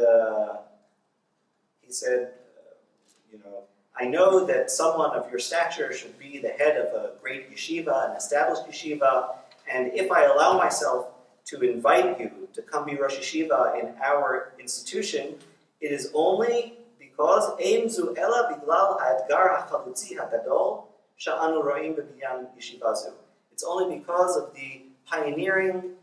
I know that someone of your stature should be the head of a great yeshiva, an established yeshiva, and if I allow myself to invite you to come be Rosh Yeshiva in our institution, it is only because Ein zu ela biglal ha'etgar ha'chalutzi ha'gadol sha'anu ro'im b'binyan yeshiva zu. It's only because of the pioneering,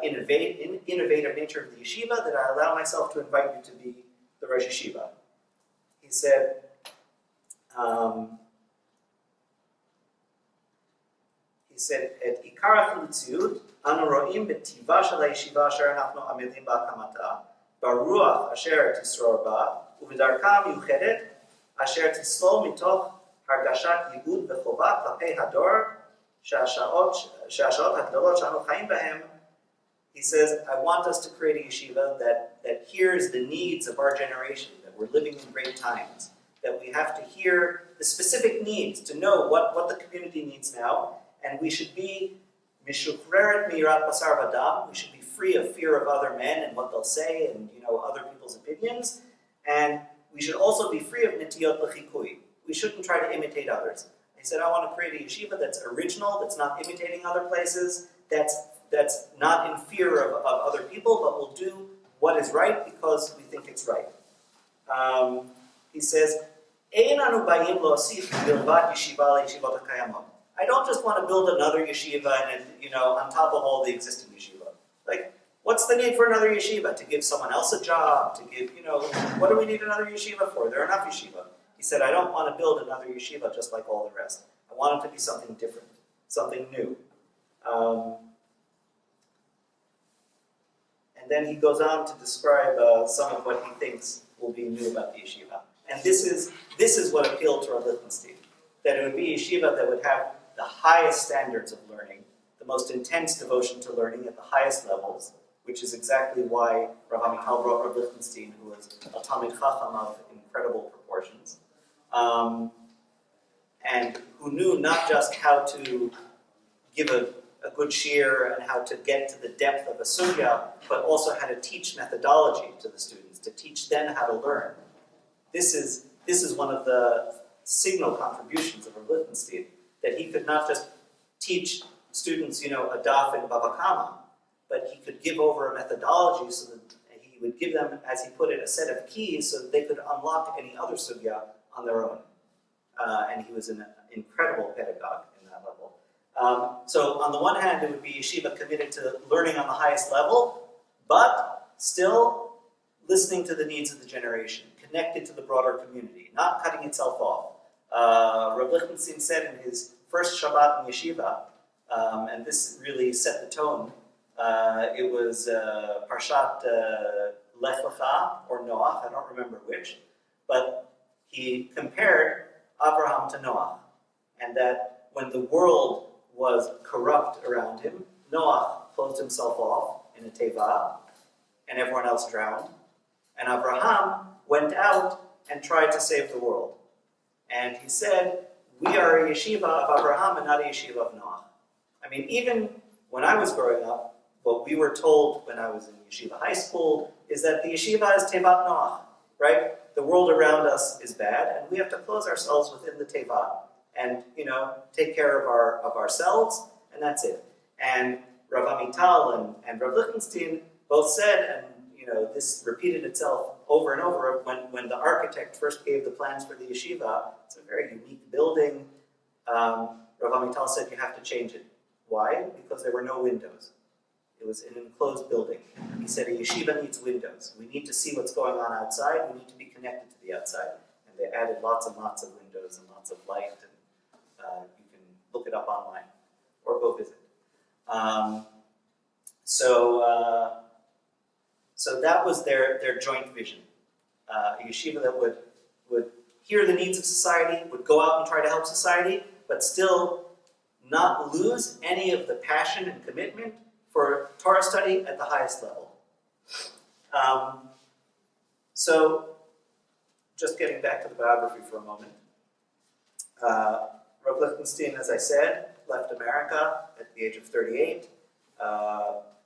innovative nature of the yeshiva that I allow myself to invite you to be the Rosh Yeshiva. He said, "Et ikar ha'chalutziut anu ro'im b'tiva shel ha'yeshiva asher anachnu amilim ba'akamata, baruach asher tisror ba, u'v'darka miuchedet asher tislol mitoch hargashat yibud v'chova klapei hador she'asha'ot ha'gdolot she'anu chayim b'hem." He says, I want us to create a yeshiva that hears the needs of our generation, that we're living in great times, that we have to hear the specific needs, to know what the community needs now, and we should be mishukreret mirat basar v'dam, we should be free of fear of other men and what they'll say and other people's opinions, and we should also be free of nitiyot l'chikui. We shouldn't try to imitate others. He said, I want to create a yeshiva that's original, that's not imitating other places, that's not in fear of other people, but will do what is right because we think it's right. He says, I don't just want to build another yeshiva and on top of all the existing yeshiva. Like, what's the need for another yeshiva? To give someone else a job? To give, what do we need another yeshiva for? There are enough yeshiva. He said, I don't want to build another yeshiva just like all the rest. I want it to be something different, something new. And then he goes on to describe some of what he thinks will be new about the yeshiva. And this is what appealed to Rav Liechtenstein, that it would be a yeshiva that would have the highest standards of learning, the most intense devotion to learning at the highest levels, which is exactly why Rav Hamital brought Rav Liechtenstein, who was a Talmid Chacham of incredible proportions, and who knew not just how to give a a good shiur and how to get to the depth of a sugya, but also how to teach methodology to the students, to teach them how to learn. This is one of the signal contributions of Rav Liechtenstein, that he could not just teach students, a daf in Bava Kama, but he could give over a methodology so that he would give them, as he put it, a set of keys so that they could unlock any other sugya on their own. And he was an incredible pedagogue in that level. So on the one hand, it would be yeshiva committed to learning on the highest level, but still listening to the needs of the generation, connected to the broader community, not cutting itself off. Rav Liechtenstein said in his first Shabbat in yeshiva, and this really set the tone, it was Parshat Lech Lecha or Noach, I don't remember which, but he compared Abraham to Noach, and that when the world was corrupt around him, Noach closed himself off in a teva, and everyone else drowned, and Abraham went out and tried to save the world. And he said, we are a yeshiva of Abraham and not a yeshiva of Noach. I mean, even when I was growing up, what we were told when I was in yeshiva high school is that the yeshiva is tevat Noach, right? The world around us is bad, and we have to close ourselves within the teva and, take care of ourselves, and that's it. And Rav Amital and Rav Liechtenstein both said, and this repeated itself over and over when the architect first gave the plans for the yeshiva. It's a very unique building. Rav Amital said you have to change it. Why? Because there were no windows. It was an enclosed building. He said a yeshiva needs windows. We need to see what's going on outside. We need to be connected to the outside. And they added lots and lots of windows and lots of light. And you can look it up online or go visit. So that was their joint vision. A yeshiva that would hear the needs of society, would go out and try to help society, but still not lose any of the passion and commitment for Torah study at the highest level. So, just getting back to the biography for a moment. Rav Liechtenstein, as I said, left America at the age of 38,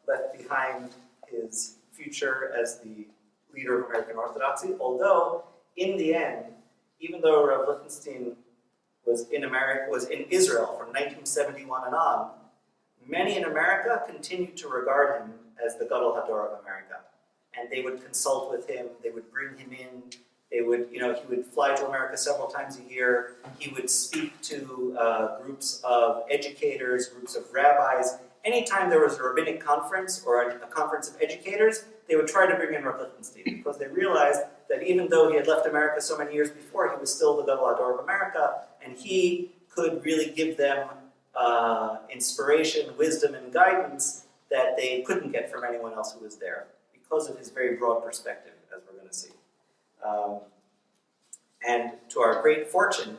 left behind his future as the leader of American Orthodoxy, although in the end, even though Rav Liechtenstein was in Israel from 1971 and on, many in America continued to regard him as the Gadol Hador of America. And they would consult with him, they would bring him in, he would fly to America several times a year, he would speak to groups of educators, groups of rabbis. Anytime there was a rabbinic conference or a conference of educators, they would try to bring in Rav Liechtenstein because they realized that even though he had left America so many years before, he was still the Gadol Hador of America, and he could really give them inspiration, wisdom, and guidance that they couldn't get from anyone else who was there because of his very broad perspective, as we're going to see. And to our great fortune,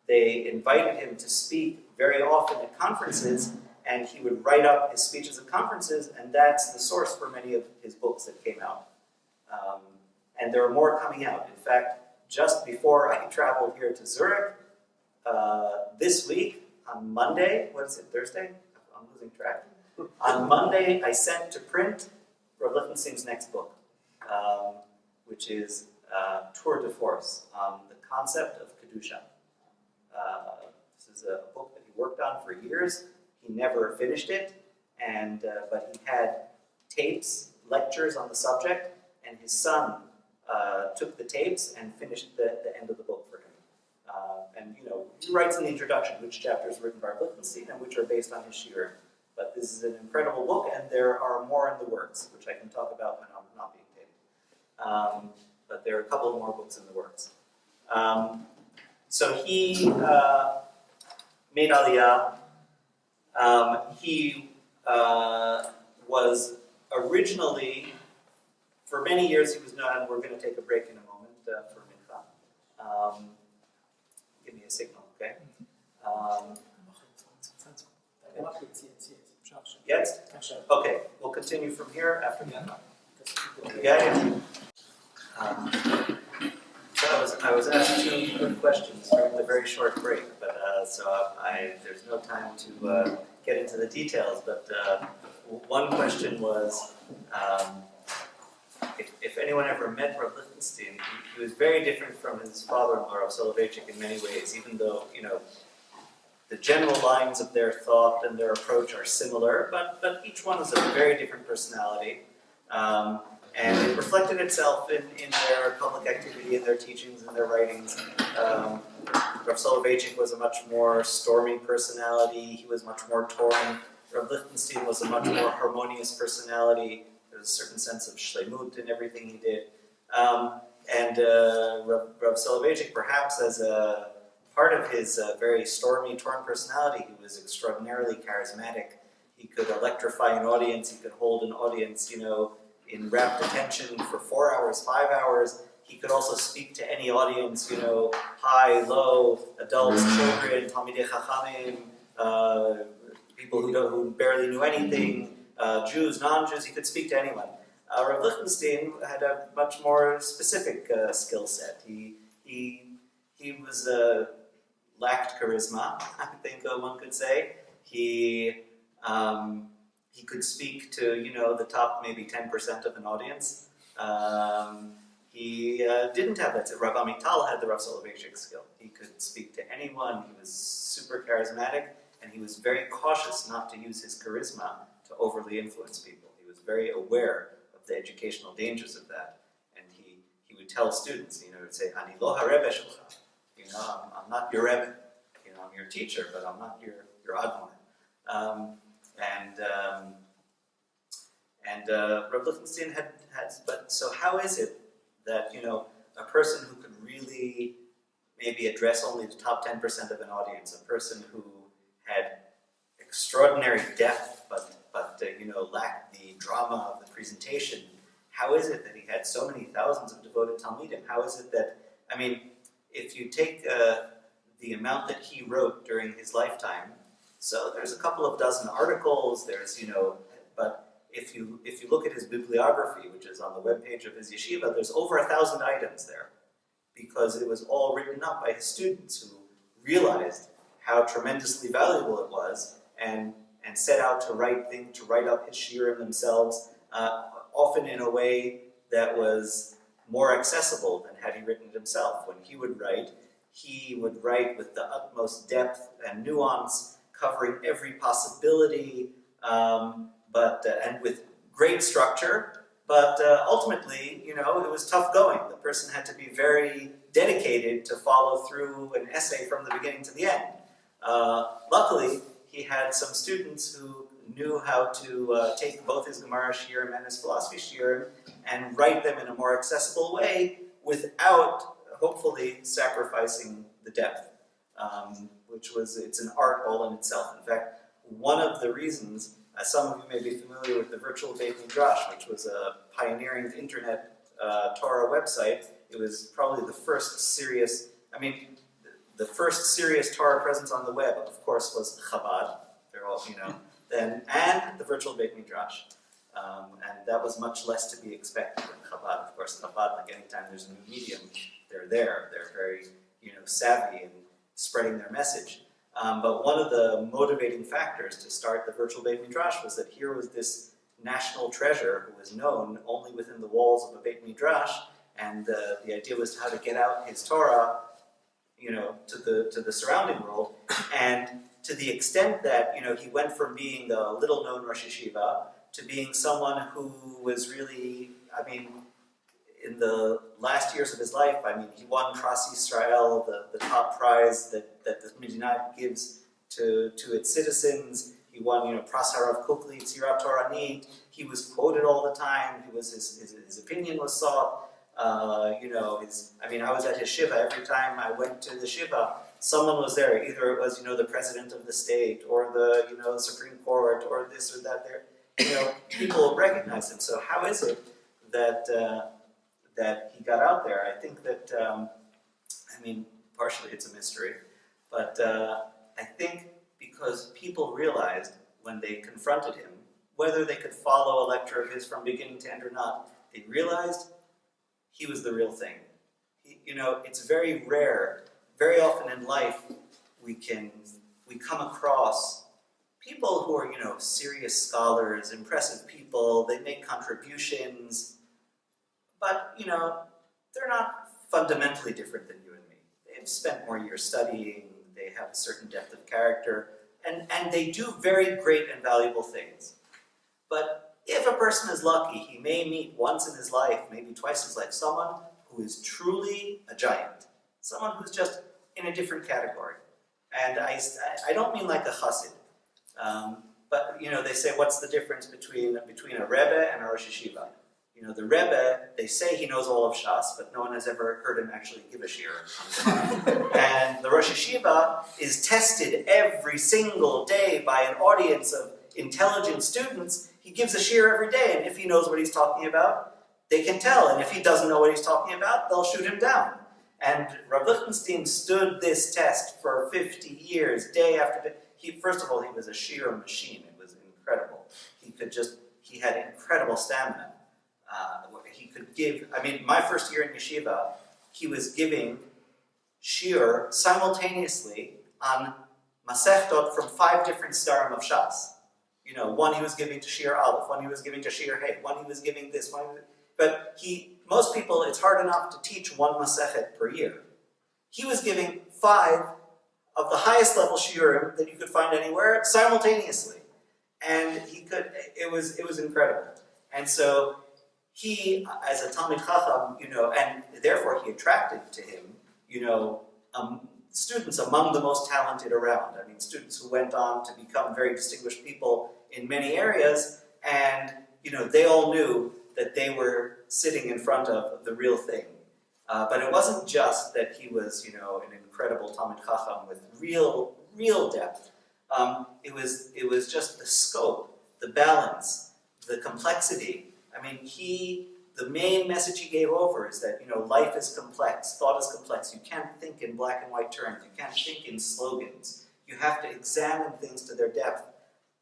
they invited him to speak very often at conferences, and he would write up his speeches at conferences, and that's the source for many of his books that came out. And there are more coming out. In fact, just before I traveled here to Zurich, this week, on Monday, what is it, Thursday? I'm losing track. On Monday, I sent to print Rav Liechtenstein's next book, which is Tour de Force, the concept of Kedusha. This is a book that he worked on for years. He never finished it, but he had tapes, lectures on the subject, and his son took the tapes and finished the end of the book for him. And he writes in the introduction which chapters written by Liechtenstein and which are based on his shiur. But this is an incredible book, and there are more in the works, which I can talk about when I'm not being paid. But there are a couple of more books in the works. So he made Aliyah. He was originally, for many years he was known, and we're going to take a break in a moment for Mincha. Give me a signal, okay? Yes? Okay, we'll continue from here after Mincha. Yeah. So I was asked 2 good questions during the very short break, but there's no time to get into the details, but one question was, if anyone ever met Rav Liechtenstein, he was very different from his father-in-law, Rav Soloveitchik, in many ways, even though, the general lines of their thought and their approach are similar, but each one was a very different personality. And it reflected itself in their public activity, in their teachings, in their writings. Rav Soloveitchik was a much more stormy personality. He was much more torn. Rav Liechtenstein was a much more harmonious personality. There was a certain sense of shlemut in everything he did. Rav Soloveitchik, perhaps as a part of his very stormy, torn personality, he was extraordinarily charismatic. He could electrify an audience. He could hold an audience, in rapt attention for 4 hours, 5 hours. He could also speak to any audience, high, low, adults, children, Talmidei Chachamim, people who barely knew anything, Jews, non-Jews. He could speak to anyone. Rav Liechtenstein had a much more specific skill set. He was lacked charisma, I think one could say. He could speak to, the top maybe 10% of an audience. He didn't have that. Rav Amital had the Rav Soloveitchik skill. He could speak to anyone. He was super charismatic, and he was very cautious not to use his charisma to overly influence people. He was very aware of the educational dangers of that. And he would tell students, he would say, Ani lo harebe shelcha. I'm not your rebbe. I'm your teacher, but I'm not your admor. Rav Liechtenstein had, but so how is it that, a person who could really maybe address only the top 10% of an audience, a person who had extraordinary depth, but lacked the drama of the presentation, how is it that he had so many thousands of devoted Talmidim? How is it that, if you take the amount that he wrote during his lifetime, so there's a couple of dozen articles, there's, but if you look at his bibliography, which is on the webpage of his yeshiva, there's over 1,000 items there, because it was all written up by his students who realized how tremendously valuable it was, and set out to write up his shiurim themselves, often in a way that was more accessible than had he written it himself. When he would write with the utmost depth and nuance, covering every possibility, and with great structure, but ultimately, it was tough going. The person had to be very dedicated to follow through an essay from the beginning to the end. Luckily, he had some students who knew how to take both his Gemara shiurim and his philosophy shiurim and write them in a more accessible way without, hopefully, sacrificing the depth, it's an art all in itself. In fact, one of the reasons, some of you may be familiar with the Virtual Beit Midrash, which was a pioneering internet Torah website. It was probably the first serious Torah presence on the web, of course, was Chabad. They're all, then, and the Virtual Beit Midrash. And that was much less to be expected in Chabad. Of course, Chabad, like anytime there's a new medium, they're there. They're very, savvy in spreading their message. But one of the motivating factors to start the Virtual Beit Midrash was that here was this national treasure who was known only within the walls of a Beit Midrash, and the idea was how to get out his Torah, to the surrounding world, and to the extent that, he went from being a little-known Rosh Yeshiva to being someone who was really, in the last years of his life, he won Pras Yisrael, the top prize that the Medina gives to its citizens. He won, Pras Harav Kukli, Tzirat Toranit. He was quoted all the time. His opinion was sought. I was at his shiva. Every time I went to the shiva, someone was there. Either it was, the president of the state, or the, Supreme Court, or this or that. There, people recognized him. So how is it that he got out there? I think that, partially it's a mystery, but I think because people realized when they confronted him, whether they could follow a lecture of his from beginning to end or not, they realized he was the real thing. It's very rare. Very often in life, we come across people who are, serious scholars, impressive people, they make contributions, but, they're not fundamentally different than you and me. They've spent more years studying, they have a certain depth of character, and they do very great and valuable things. But if a person is lucky, he may meet once in his life, maybe twice in his life, someone who is truly a giant, someone who's just in a different category. And I don't mean like a chassid, but they say, what's the difference between a Rebbe and a Rosh Yeshiva? The Rebbe, they say he knows all of Shas, but no one has ever heard him actually give a shiur. And the Rosh Yeshiva is tested every single day by an audience of intelligent students. He gives a shiur every day, and if he knows what he's talking about, they can tell. And if he doesn't know what he's talking about, they'll shoot him down. And Rav Liechtenstein stood this test for 50 years, day after day. First of all, he was a shiur machine. It was incredible. He had incredible stamina. He could give, my first year in yeshiva, he was giving shiur simultaneously on masechtot from 5 different starim of Shas. One he was giving to shiur Aleph, one he was giving to shiur Hey, one he was giving this, but most people, it's hard enough to teach one masechet per year. He was giving 5 of the highest level shiurim that you could find anywhere simultaneously. And it was incredible. And so he, as a Talmid Chacham, and therefore he attracted to him, students among the most talented around. Students who went on to become very distinguished people in many areas, and, they all knew that they were sitting in front of the real thing. But it wasn't just that he was, an incredible Talmid Chacham with real depth. It was just the scope, the balance, the complexity. The main message he gave over is that, life is complex, thought is complex. You can't think in black and white terms. You can't think in slogans. You have to examine things to their depth,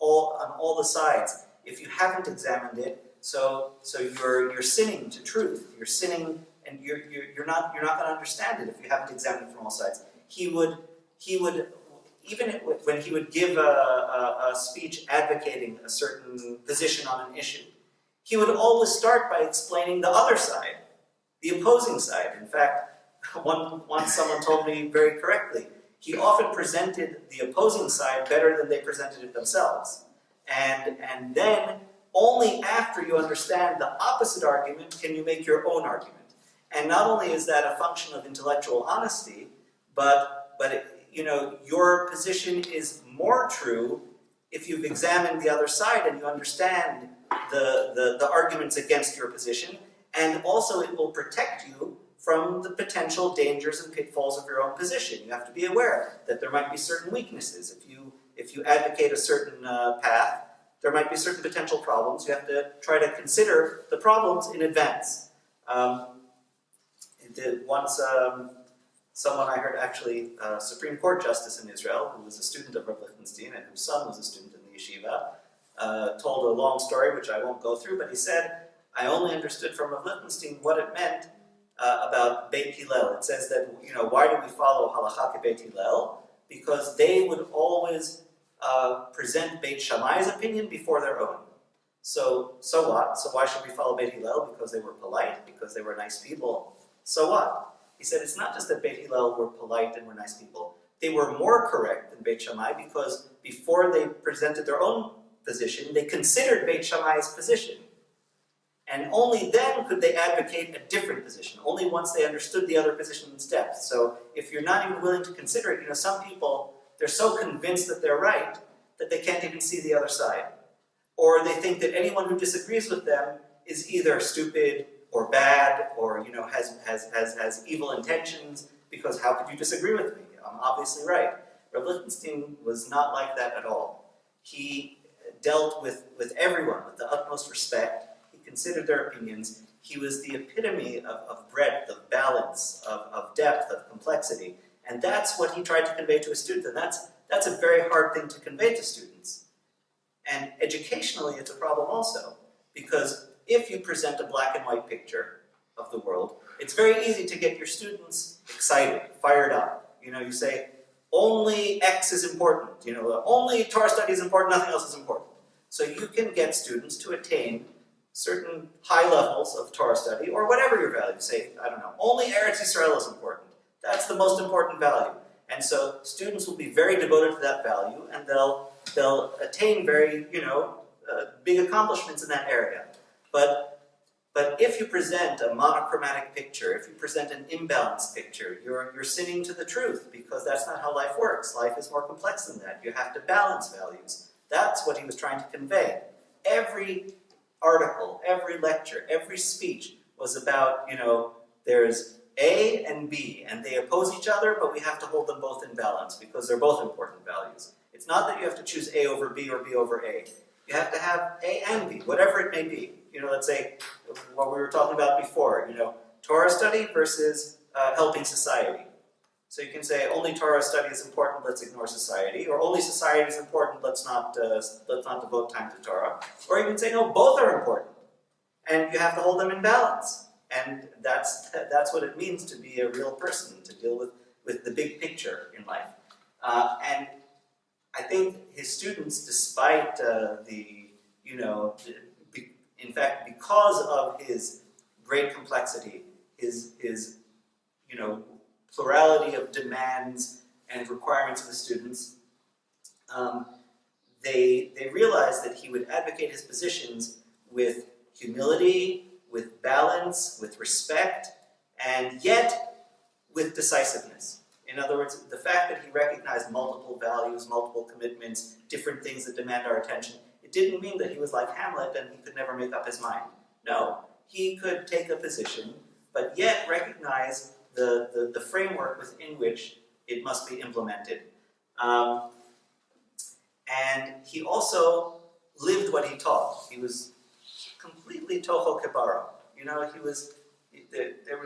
on all the sides. If you haven't examined it, so you're sinning to truth. You're sinning, and you're not going to understand it if you haven't examined it from all sides. He would even when he would give a speech advocating a certain position on an issue, he would always start by explaining the other side, the opposing side. In fact, once someone told me very correctly, he often presented the opposing side better than they presented it themselves. And then, only after you understand the opposite argument can you make your own argument. And not only is that a function of intellectual honesty, but your position is more true if you've examined the other side and you understand the arguments against your position, and also it will protect you from the potential dangers and pitfalls of your own position. You have to be aware that there might be certain weaknesses. If you advocate a certain path, there might be certain potential problems. You have to try to consider the problems in advance. Once someone I heard, actually, a Supreme Court justice in Israel, who was a student of Rav Liechtenstein and whose son was a student in the yeshiva, told a long story, which I won't go through, but he said, I only understood from Rav Liechtenstein what it meant about Beit Hillel. It says that, why do we follow halacha ke Beit Hillel? Because they would always present Beit Shammai's opinion before their own. So what? So why should we follow Beit Hillel? Because they were polite, because they were nice people. So what? He said it's not just that Beit Hillel were polite and were nice people. They were more correct than Beit Shammai because before they presented their own position, they considered Beit Shammai's position. And only then could they advocate a different position, only once they understood the other position's depth. So if you're not even willing to consider it, some people, they're so convinced that they're right that they can't even see the other side. Or they think that anyone who disagrees with them is either stupid or bad or has evil intentions, because how could you disagree with me? I'm obviously right. Rav Liechtenstein was not like that at all. He dealt with everyone with the utmost respect. He considered their opinions. He was the epitome of breadth, of balance, of depth, of complexity. And that's what he tried to convey to a student. And that's a very hard thing to convey to students. And educationally, it's a problem also, because if you present a black and white picture of the world, it's very easy to get your students excited, fired up. You say, only X is important, only Torah study is important, nothing else is important. So you can get students to attain certain high levels of Torah study, or whatever your value. Say, I don't know, only Eretz Yisrael is important. That's the most important value. And so students will be very devoted to that value, and they'll attain very, big accomplishments in that area. But if you present a monochromatic picture, if you present an imbalanced picture, you're sinning to the truth, because that's not how life works. Life is more complex than that. You have to balance values. That's what he was trying to convey. Every article, every lecture, every speech was about, there's A and B, and they oppose each other, but we have to hold them both in balance, because they're both important values. It's not that you have to choose A over B or B over A. You have to have A and B, whatever it may be. Let's say what we were talking about before, Torah study versus helping society. So you can say only Torah study is important, let's ignore society, or only society is important, let's not devote time to Torah. Or you can say no, both are important, and you have to hold them in balance. And that's what it means to be a real person, to deal with the big picture in life. And I think his students, despite in fact, because of his great complexity, his plurality of demands and requirements of the students, they realized that he would advocate his positions with humility, with balance, with respect, and yet with decisiveness. In other words, the fact that he recognized multiple values, multiple commitments, different things that demand our attention, it didn't mean that he was like Hamlet and he could never make up his mind. No, he could take a position, but yet recognize the framework within which it must be implemented. And he also lived what he taught. He was completely toho kebaro.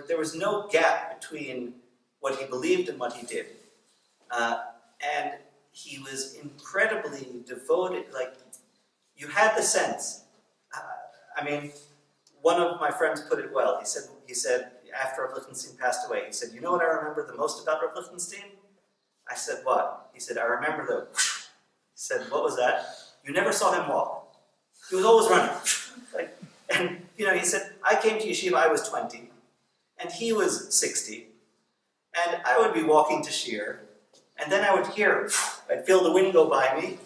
There was no gap between what he believed and what he did. And he was incredibly devoted. Like, you had the sense. One of my friends put it well. He said after Rav Liechtenstein passed away, he said, "You know what I remember the most about Rav Liechtenstein?" I said, "What?" He said, "I remember the." He said, "What was that?" You never saw him walk. He was always running. He said, "I came to yeshiva, I was 20, and he was 60, and I would be walking to shir, and then I would hear, I'd feel the wind go by me,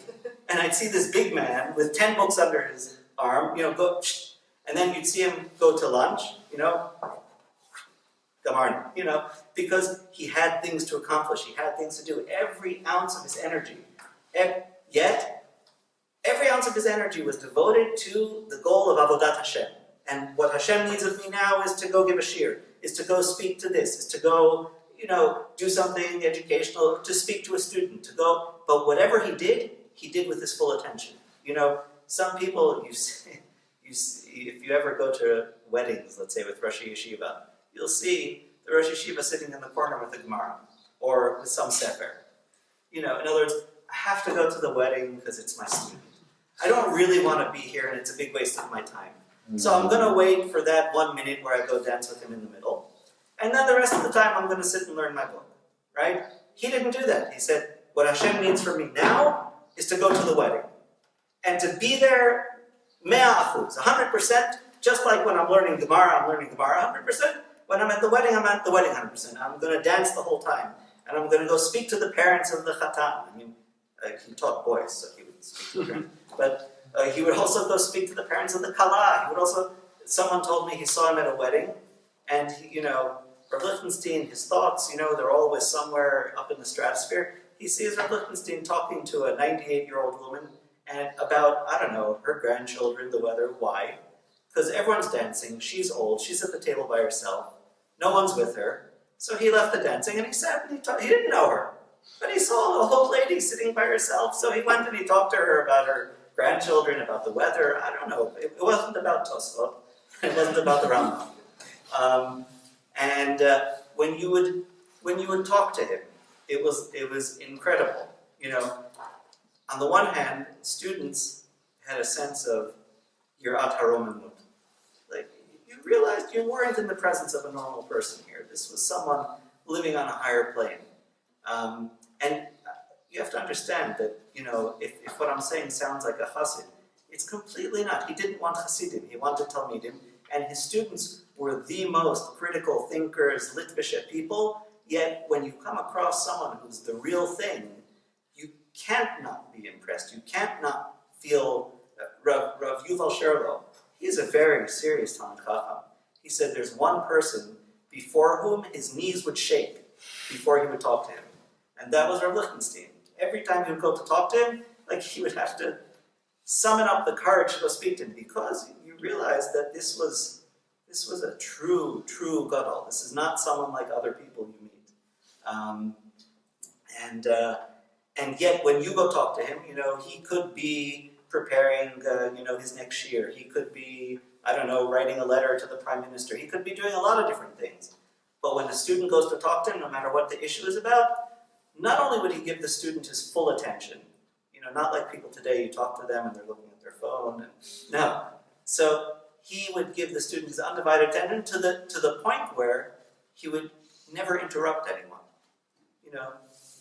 and I'd see this big man with 10 books under his arm, go, and then you'd see him go to lunch, because he had things to accomplish, he had things to do. Every ounce of his energy, yet every ounce of his energy was devoted to the goal of Avodat Hashem. And what Hashem needs of me now is to go give a shir, is to go speak to this, is to go, do something educational, to speak to a student, to go. But whatever he did with his full attention. Some people, you see, if you ever go to weddings, let's say with Rosh Yeshiva, you'll see the Rosh Yeshiva sitting in the corner with a Gemara, or with some sefer. In other words, I have to go to the wedding because it's my student. I don't really want to be here, and it's a big waste of my time. So I'm going to wait for that 1 minute where I go dance with him in the middle. And then the rest of the time I'm going to sit and learn my book. Right? He didn't do that. He said, what Hashem needs from me now is to go to the wedding. And to be there 100%, just like when I'm learning Gemara 100%. When I'm at the wedding, I'm at the wedding 100%. I'm going to dance the whole time. And I'm going to go speak to the parents of the Chatan. He taught boys, so he would speak to the parents. But he would also go speak to the parents of the Kala. Someone told me he saw him at a wedding, and Rav Liechtenstein, his thoughts, they're always somewhere up in the stratosphere. He sees Rav Liechtenstein talking to a 98-year-old woman and about, her grandchildren, the weather. Why? Because everyone's dancing, she's old, she's at the table by herself, no one's with her. So he left the dancing and he sat and he didn't know her. But he saw an old lady sitting by herself, so he went and he talked to her about her grandchildren, about the weather. I don't know. It wasn't about Tosfot. It wasn't about the Rambam. When you would talk to him, it was incredible. On the one hand, students had a sense of Yirat HaRomimut. Like, you realized you weren't in the presence of a normal person here. This was someone living on a higher plane. And you have to understand that, if what I'm saying sounds like a chassid, it's completely not. He didn't want chassidim, he wanted talmidim, and his students were the most critical thinkers, litvishe people, yet when you come across someone who's the real thing, you can't not be impressed, you can't not feel. Rav Yuval Sherlow, he's a very serious Talmid Chacham. He said there's one person before whom his knees would shake before he would talk to him, and that was Rav Liechtenstein. Every time he would go to talk to him, like he would have to summon up the courage to go speak to him, because you realize that this was a true gadol. This is not someone like other people you meet. And yet when you go talk to him, he could be preparing, his next year. He could be, writing a letter to the prime minister. He could be doing a lot of different things. But when a student goes to talk to him, no matter what the issue is about, not only would he give the student his full attention, not like people today, you talk to them and they're looking at their phone. No. So he would give the student his undivided attention to the point where he would never interrupt anyone.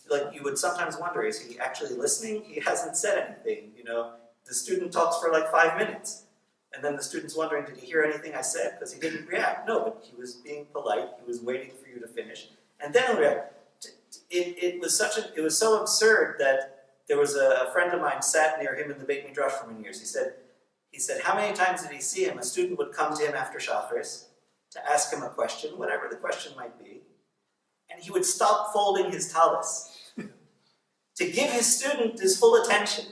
Like you would sometimes wonder, is he actually listening? He hasn't said anything, The student talks for like 5 minutes. And then the student's wondering, did he hear anything I said? Because he didn't react. No, but he was being polite. He was waiting for you to finish. And then he'll react. It was so absurd that there was a friend of mine sat near him in the Beit Midrash for many years. He said, how many times did he see him? A student would come to him after Shacharis to ask him a question, whatever the question might be, and he would stop folding his talis to give his student his full attention.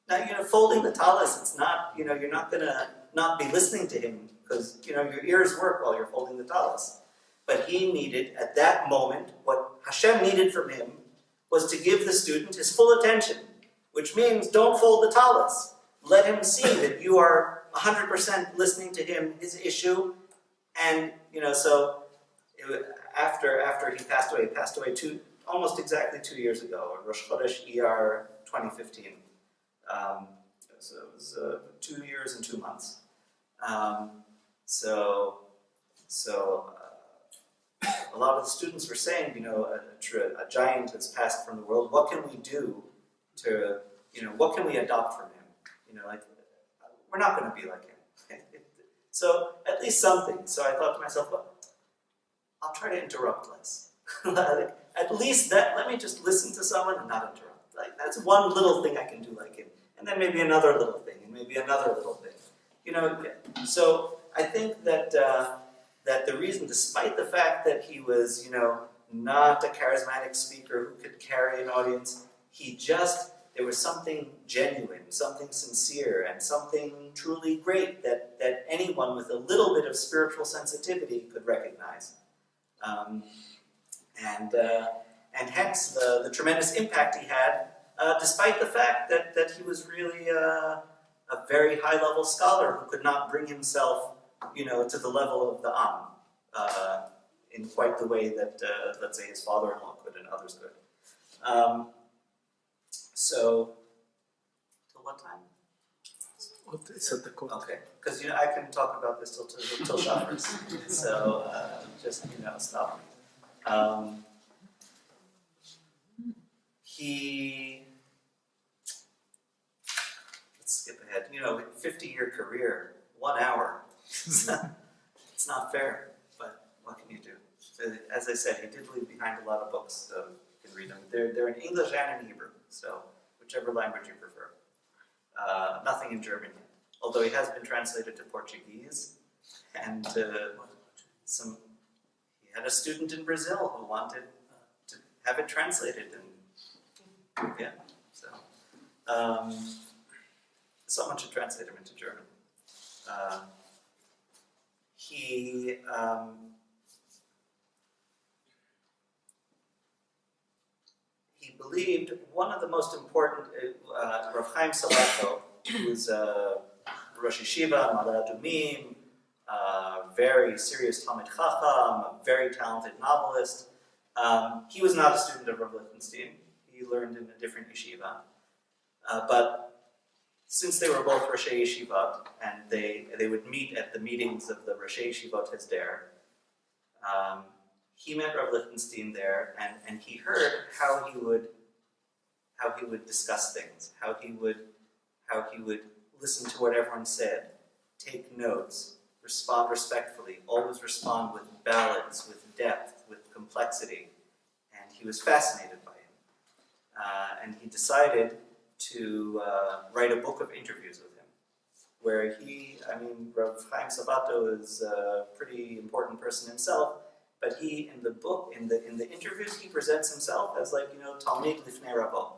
Now, folding the talis, it's not, you're not going to not be listening to him because, your ears work while you're folding the talis. But he needed, at that moment, what Hashem needed from him was to give the student his full attention, which means don't fold the talis. Let him see that you are 100% listening to him, his issue, and, so after he passed away almost exactly 2 years ago, Rosh Chodesh ER 2015. So it was 2 years and 2 months. So a lot of the students were saying, a giant has passed from the world. What can we do to, what can we adopt from him? We're not going to be like him. So at least something. So I thought to myself, well, I'll try to interrupt less. At least let me just listen to someone and not interrupt. That's one little thing I can do like him. And then maybe another little thing, and maybe another little thing. So I think that that the reason, despite the fact that he was, not a charismatic speaker who could carry an audience, there was something genuine, something sincere, and something truly great that anyone with a little bit of spiritual sensitivity could recognize. And hence the tremendous impact he had, despite the fact that he was really a very high-level scholar who could not bring himself, to the level of the Am, in quite the way that, let's say, his father-in-law could and others could. So, till what time? Okay, because I can talk about this till Shabbos. So just stop me. Let's skip ahead. 50-year career, 1 hour. It's not fair, but what can you do? So, as I said, he did leave behind a lot of books, so you can read them. They're in English and in Hebrew, so whichever language you prefer. Nothing in German yet, although he has been translated to Portuguese, and he had a student in Brazil who wanted to have it translated, and someone should translate him into German. He believed one of the most important, Rav Chaim Salato, who was Rosh Yeshiva, Ma'ale Adumim, very serious Talmid Chacham, a very talented novelist. He was not a student of Rav Liechtenstein. He learned in a different yeshiva. But since they were both Roshei Yeshivot, and they would meet at the meetings of the Roshei Yeshivot Hesder, he met Rav Liechtenstein there, and he heard how he would how he would discuss things, how he would listen to what everyone said, take notes, respond respectfully, always respond with balance, with depth, with complexity. And he was fascinated by him. And he decided to write a book of interviews with him, where Rav Chaim Sabato is a pretty important person himself, but he, in the book, in the interviews, he presents himself as Talmid Lifnei Ravo.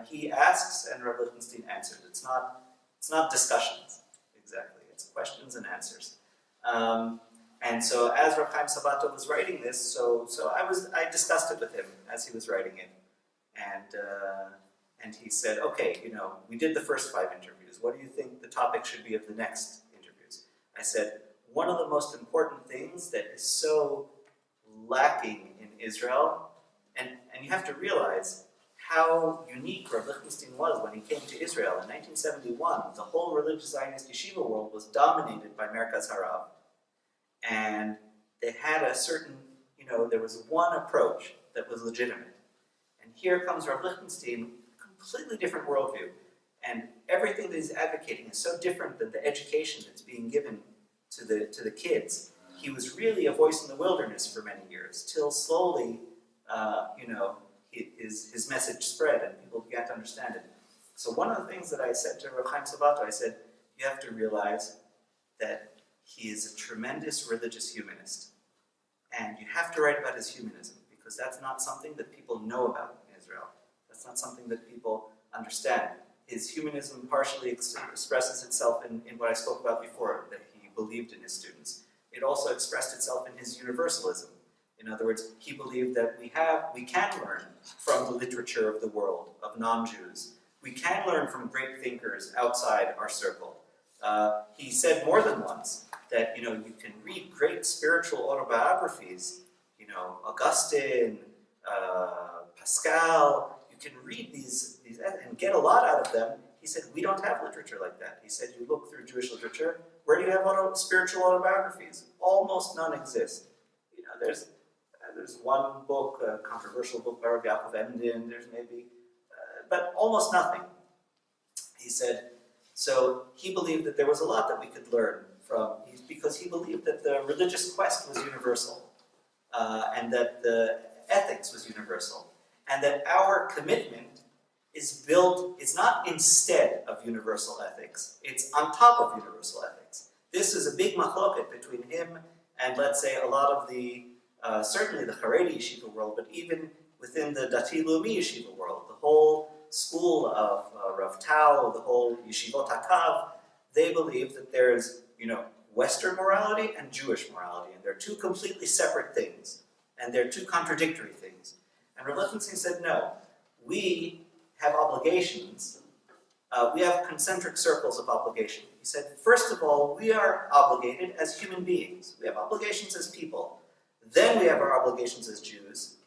He asks and Rav Liechtenstein answers. It's not discussions, exactly. It's questions and answers. And so as Rav Chaim Sabato was writing this, so I discussed it with him as he was writing it. And he said, okay, we did the first 5 interviews. What do you think the topic should be of the next interviews? I said, one of the most important things that is so lacking in Israel, and you have to realize how unique Rav Liechtenstein was when he came to Israel. In 1971, the whole religious Zionist yeshiva world was dominated by Merkaz Harav. And they had a certain, there was one approach that was legitimate. And here comes Rav Liechtenstein, completely different worldview. And everything that he's advocating is so different than the education that's being given to the kids. He was really a voice in the wilderness for many years, till slowly, his message spread and people began to understand it. So one of the things that I said to Rav Chaim Sabato, I said, you have to realize that he is a tremendous religious humanist. And you have to write about his humanism, because that's not something that people know about in Israel. That's not something that people understand. His humanism partially expresses itself in what I spoke about before, that he believed in his students. It also expressed itself in his universalism. In other words, he believed that we can learn from the literature of the world, of non-Jews. We can learn from great thinkers outside our circle. He said more than once that, you can read great spiritual autobiographies, Augustine, Pascal, you can read these and get a lot out of them. He said, we don't have literature like that. He said, you look through Jewish literature, where do you have spiritual autobiographies? Almost none exist. There's one book, a controversial book by Rav Yaakov Emden, there's maybe, but almost nothing. He said, so he believed that there was a lot that we could learn from, because he believed that the religious quest was universal, and that the ethics was universal, and that our commitment is built, it's not instead of universal ethics, it's on top of universal ethics. This is a big machloket between him and, let's say, a lot of the, certainly the Haredi yeshiva world, but even within the Dati Leumi yeshiva world, the whole school of Rav Tau, the whole Yeshivot HaKav, they believe that there's, Western morality and Jewish morality, and they're two completely separate things, and they're two contradictory things. And Rav Liechtenstein said, no, we have obligations, we have concentric circles of obligation. He said, first of all, we are obligated as human beings. We have obligations as people. Then we have our obligations as Jews,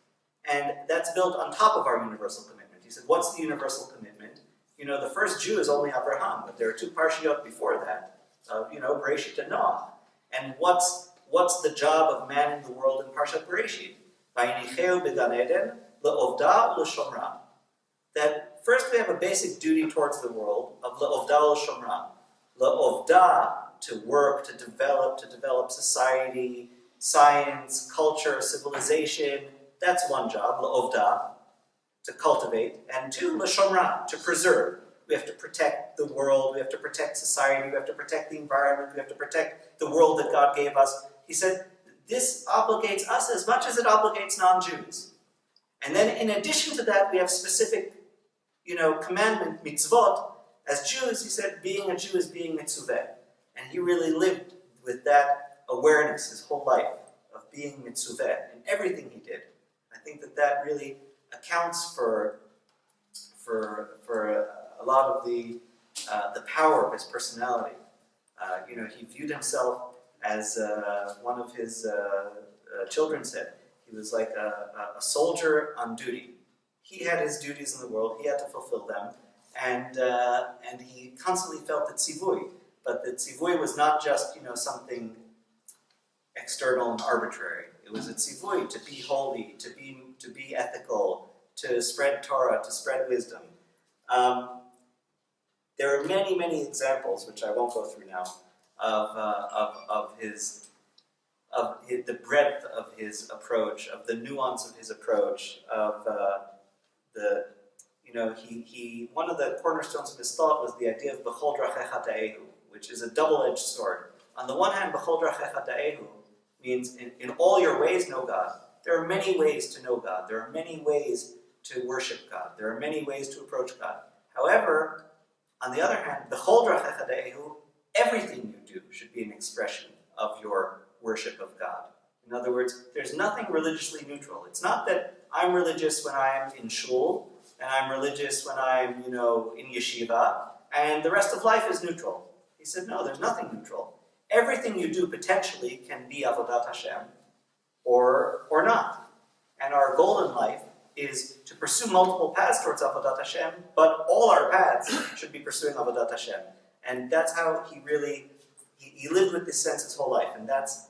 and that's built on top of our universal commitment. He said, what's the universal commitment? The first Jew is only Abraham, but there are 2 parshiot before that, of, Bereshit and Noah. And what's the job of man in the world in Parshat Bereshit? Vayinicheu b'gan Eden, le'ovda u'l'shomra. That first we have a basic duty towards the world of le'ovda u'l'shomra. Le'ovda, to work, to develop society, science, culture, civilization. That's one job, le'ovda, to cultivate. And 2, l'shomra, to preserve. We have to protect the world, we have to protect society, we have to protect the environment, we have to protect the world that God gave us. He said, this obligates us as much as it obligates non-Jews. And then in addition to that, we have specific, commandment, mitzvot. As Jews, he said, being a Jew is being mitzveh. And he really lived with that awareness his whole life of being mitzveh in everything he did. I think that really accounts for a lot of the power of his personality. He viewed himself as one of his children said. He was like a soldier on duty. He had his duties in the world. He had to fulfill them, and he constantly felt the tzivui. But the tzivui was not just something external and arbitrary. It was a tzivui to be holy, to be ethical, to spread Torah, to spread wisdom. There are many, many examples, which I won't go through now, of the breadth of his approach, of the nuance of his approach, of one of the cornerstones of his thought was the idea of b'chol drachecha ta'ehu, which is a double-edged sword. On the one hand, b'chol drachecha ta'ehu means in all your ways know God. There are many ways to know God. There are many ways to worship God. There are many ways to approach God. However, on the other hand, b'chol drachecha ta'ehu, everything you do should be an expression of your worship of God. In other words, there's nothing religiously neutral. It's not that I'm religious when I'm in shul, and I'm religious when I'm, in yeshiva, and the rest of life is neutral. He said, no, there's nothing neutral. Everything you do potentially can be avodat Hashem, or not. And our goal in life is to pursue multiple paths towards avodat Hashem, but all our paths should be pursuing avodat Hashem. And that's how he really, he lived with this sense his whole life, and that's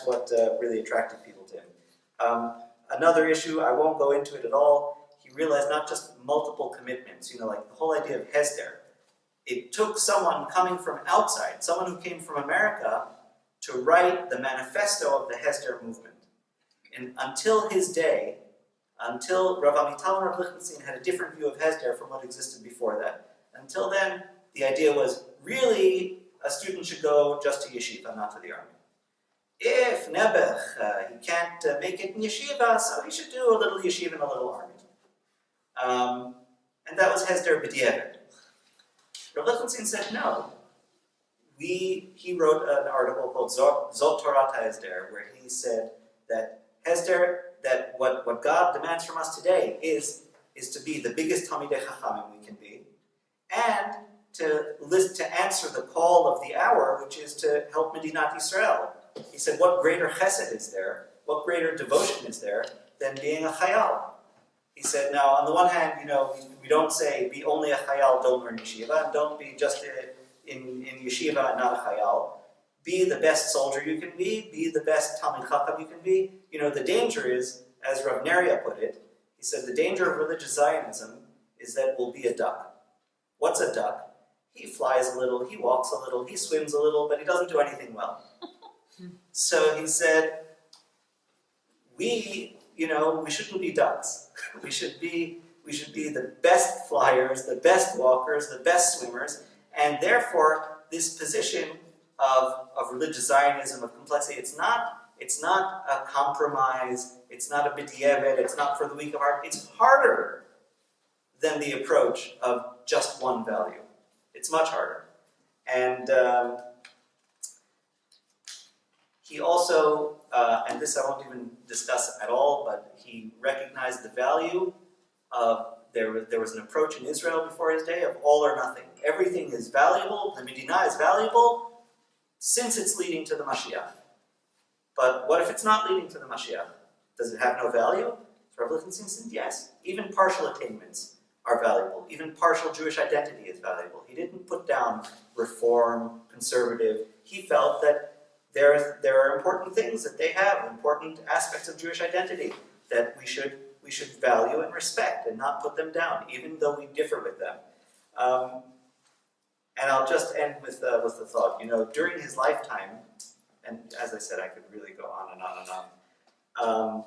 what really attracted people to him. Another issue, I won't go into it at all, he realized not just multiple commitments, like the whole idea of Hesder. It took someone coming from outside, someone who came from America, to write the manifesto of the Hesder movement. And until his day, until Rav Ahron Liechtenstein had a different view of Hesder from what existed before that. Until then, the idea was really a student should go just to yeshiva, not to the army. If Nebuch, he can't make it in yeshiva, so he should do a little yeshiva and a little army. And that was Hesder B'diavad. Rav Liechtenstein said no. He wrote an article called Zot Torah Hesder, where he said that Hesder, that what God demands from us today is to be the biggest Talmidei Chachamim we can be, and to answer the call of the hour, which is to help Medinat Yisrael. He said, what greater chesed is there, what greater devotion is there than being a chayal? He said, now, on the one hand, we don't say, be only a chayal, don't learn yeshiva, and don't be just in yeshiva and not a chayal. Be the best soldier you can be the best Talmid Chacham you can be. The danger is, as Rav Neria put it, he said, the danger of religious Zionism is that we'll be a duck. What's a duck? He flies a little, he walks a little, he swims a little, but he doesn't do anything well. So he said, we shouldn't be ducks. We should be the best flyers, the best walkers, the best swimmers, and therefore this position of religious Zionism, of complexity, it's not a compromise, it's not a b'diavad, it's not for the weak of heart, it's harder than the approach of just one value. It's much harder. And he also, and this I won't even discuss at all, but he recognized the value of, there was an approach in Israel before his day of all or nothing. Everything is valuable, the Medina is valuable, since it's leading to the Mashiach. But what if it's not leading to the Mashiach? Does it have no value? So Rav Liechtenstein said, yes, even partial attainments are valuable. Even partial Jewish identity is valuable. He didn't put down reform, conservative. He felt that there are important things that they have, important aspects of Jewish identity that we should value and respect and not put them down, even though we differ with them. And I'll just end with the thought, during his lifetime, and as I said, I could really go on and on and on.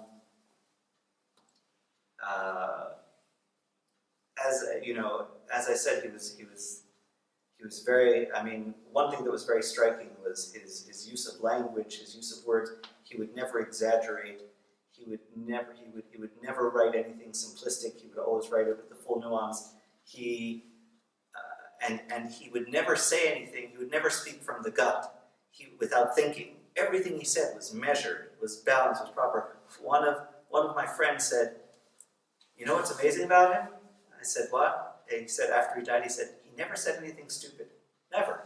As I said, he was very. One thing that was very striking was his use of language, his use of words. He would never exaggerate. He would never write anything simplistic. He would always write it with the full nuance. And he would never say anything. He would never speak from the gut, without thinking. Everything he said was measured, was balanced, was proper. One of my friends said, "You know what's amazing about him?" I said, "What?" And he said, after he died, he said, "He never said anything stupid. Never.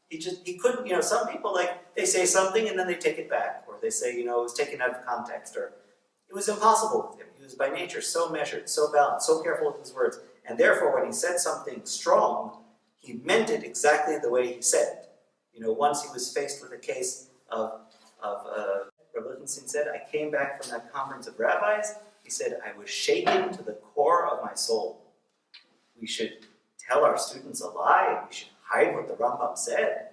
He couldn't. Some people they say something and then they take it back, or they say it was taken out of context, or it was impossible with him. He was by nature so measured, so balanced, so careful with his words, and therefore when he said something strong, he meant it exactly the way he said it. Once he was faced with a case of Rav Liechtenstein said, I came back from that conference of rabbis. He said, I was shaken to the soul. We should tell our students a lie. We should hide what the Rambam said.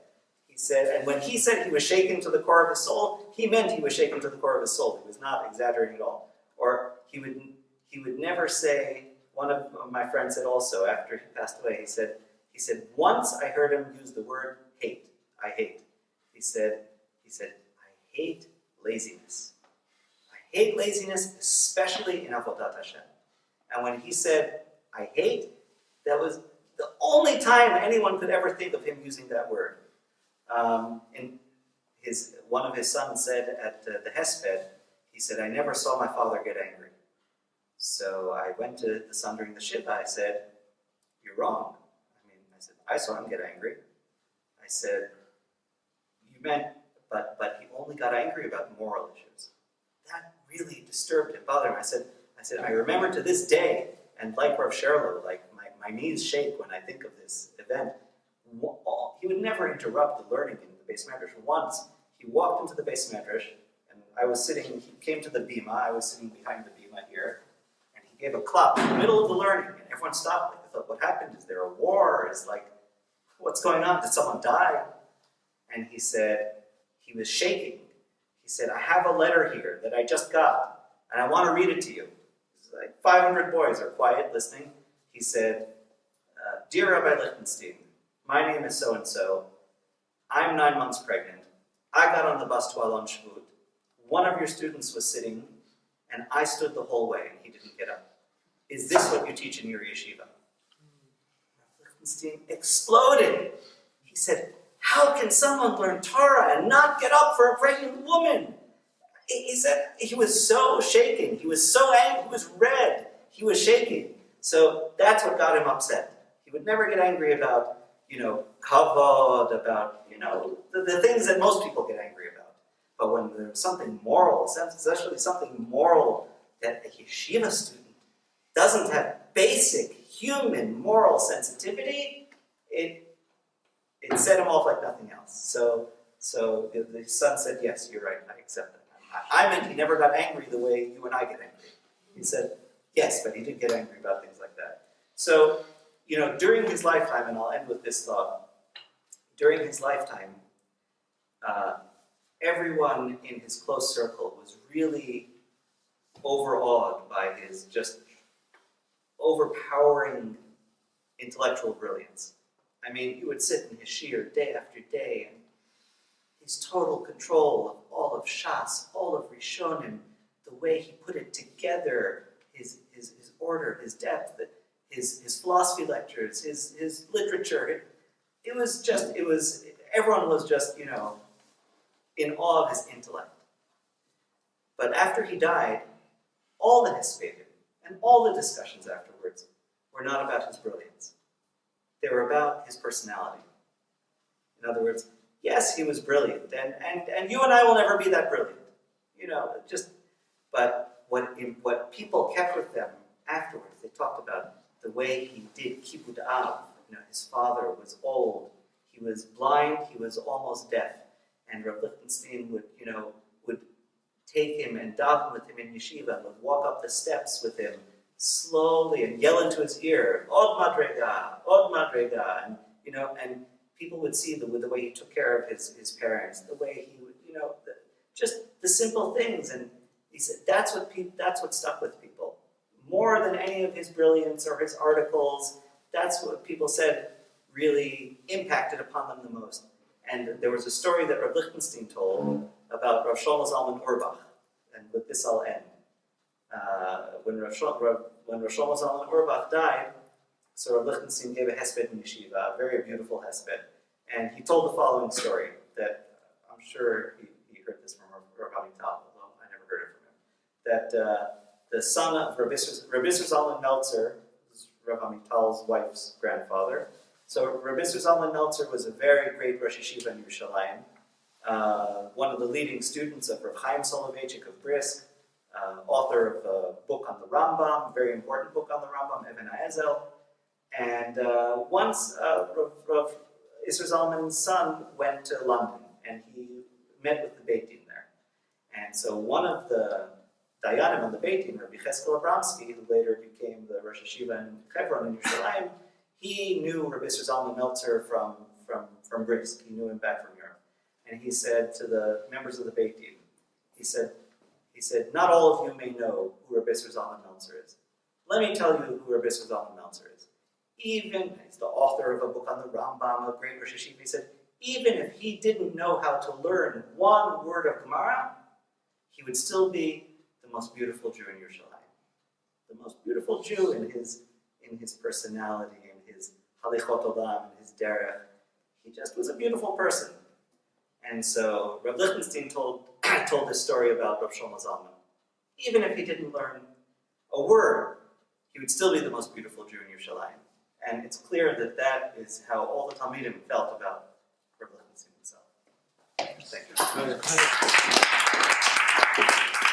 He said, and when he said he was shaken to the core of his soul, he meant he was shaken to the core of his soul. He was not exaggerating at all. Or he would never say, one of my friends said also, after he passed away, he said, once I heard him use the word hate. I hate. He said, I hate laziness. I hate laziness, especially in Avodat Hashem. And when he said, I hate, that was the only time anyone could ever think of him using that word. One of his sons said at the Hesped, he said, I never saw my father get angry. So I went to the son during the Shiva. I said, you're wrong. I said, I saw him get angry. I said, you meant, but he only got angry about moral issues. That really disturbed him, bothered him. I said, I remember to this day, and like Rav Sherlow, like my knees shake when I think of this event. He would never interrupt the learning in the Beis Medrash. Once, he walked into the Beis Medrash, and he came to the bima, I was sitting behind the bima here, and he gave a clap in the middle of the learning, and everyone stopped. Like, they thought, what happened? Is there a war? What's going on? Did someone die? And he said, he was shaking. He said, I have a letter here that I just got, and I want to read it to you. Like 500 boys are quiet, listening. He said, Dear Rabbi Liechtenstein, my name is so-and-so. I'm 9 months pregnant. I got on the bus to Alon Shvut. One of your students was sitting, and I stood the whole way, and he didn't get up. Is this what you teach in your yeshiva? Liechtenstein exploded. He said, how can someone learn Torah and not get up for a pregnant woman? He said he was so shaken. He was so angry. He was red. He was shaking. So that's what got him upset. He would never get angry about, kavod, about, the things that most people get angry about. But when there's something moral, especially something moral that a yeshiva student doesn't have basic human moral sensitivity, it set him off like nothing else. So the son said, yes, you're right, I accept that. I meant he never got angry the way you and I get angry. He said, yes, but he did get angry about things like that. So, during his lifetime, and I'll end with this thought, during his lifetime, everyone in his close circle was really overawed by his just overpowering intellectual brilliance. He would sit in his shiur day after day, and his total control of all of Shas, all of Rishonim, the way he put it together, his order, his depth, his philosophy lectures, his literature. Everyone was just, in awe of his intellect. But after he died, all the Hespedim and all the discussions afterwards were not about his brilliance. They were about his personality. In other words, yes, he was brilliant, and you and I will never be that brilliant. But what people kept with them afterwards, they talked about the way he did Kibbud Av. His father was old, he was blind, he was almost deaf, and Rav Liechtenstein would take him and daven with him in yeshiva, and would walk up the steps with him slowly and yell into his ear, Od Madrega, and people would see the way he took care of his parents, the way he would, just the simple things. And he said that's what stuck with people. More than any of his brilliance or his articles, that's what people said really impacted upon them the most. And there was a story that Rav Liechtenstein told about Rav Shlomo Zalman Auerbach, and with this I'll end. When Rav Shlomo Zalman Auerbach died, so Rav Liechtenstein gave a hesped in yeshiva, a very beautiful hesped, and he told the following story that I'm sure he heard this from Rav Amital, although I never heard it from him. That the son of Rabbi Zalman Meltzer, Rav Amital's wife's grandfather. So Rabbi Zalman Meltzer was a very great Rosh Yeshiva in Yerushalayim, one of the leading students of Rav Chaim Soloveitchik of Brisk, author of a book on the Rambam, a very important book on the Rambam, Even HaEzel. And once Rav Isser Zalman's son went to London, and he met with the Beit Din there. And so one of the Dayanim on the Beit Din, Rabbi Cheskel Abramsky, who later became the Rosh Rosh Yeshiva in Hebron in Yerushalayim, he knew Rabbi Zalman Meltzer from Brisk. He knew him back from Europe. And he said to the members of the Beit Din, he said, not all of you may know who Rabbi Zalman Meltzer is. Let me tell you who Rabbi Zalman Meltzer is. Even, he's the author of a book on the Rambam, a great Rosh Yeshiva, he said, even if he didn't know how to learn one word of Gemara, he would still be the most beautiful Jew in Yerushalayim. The most beautiful Jew in his personality, in his halichot olam, in his derech. He just was a beautiful person. And so Rav Liechtenstein told this story about Rav Shlomo Zalman. Even if he didn't learn a word, he would still be the most beautiful Jew in Yerushalayim. And it's clear that that is how all the Talmidim felt about Rav Liechtenstein himself. Thank you.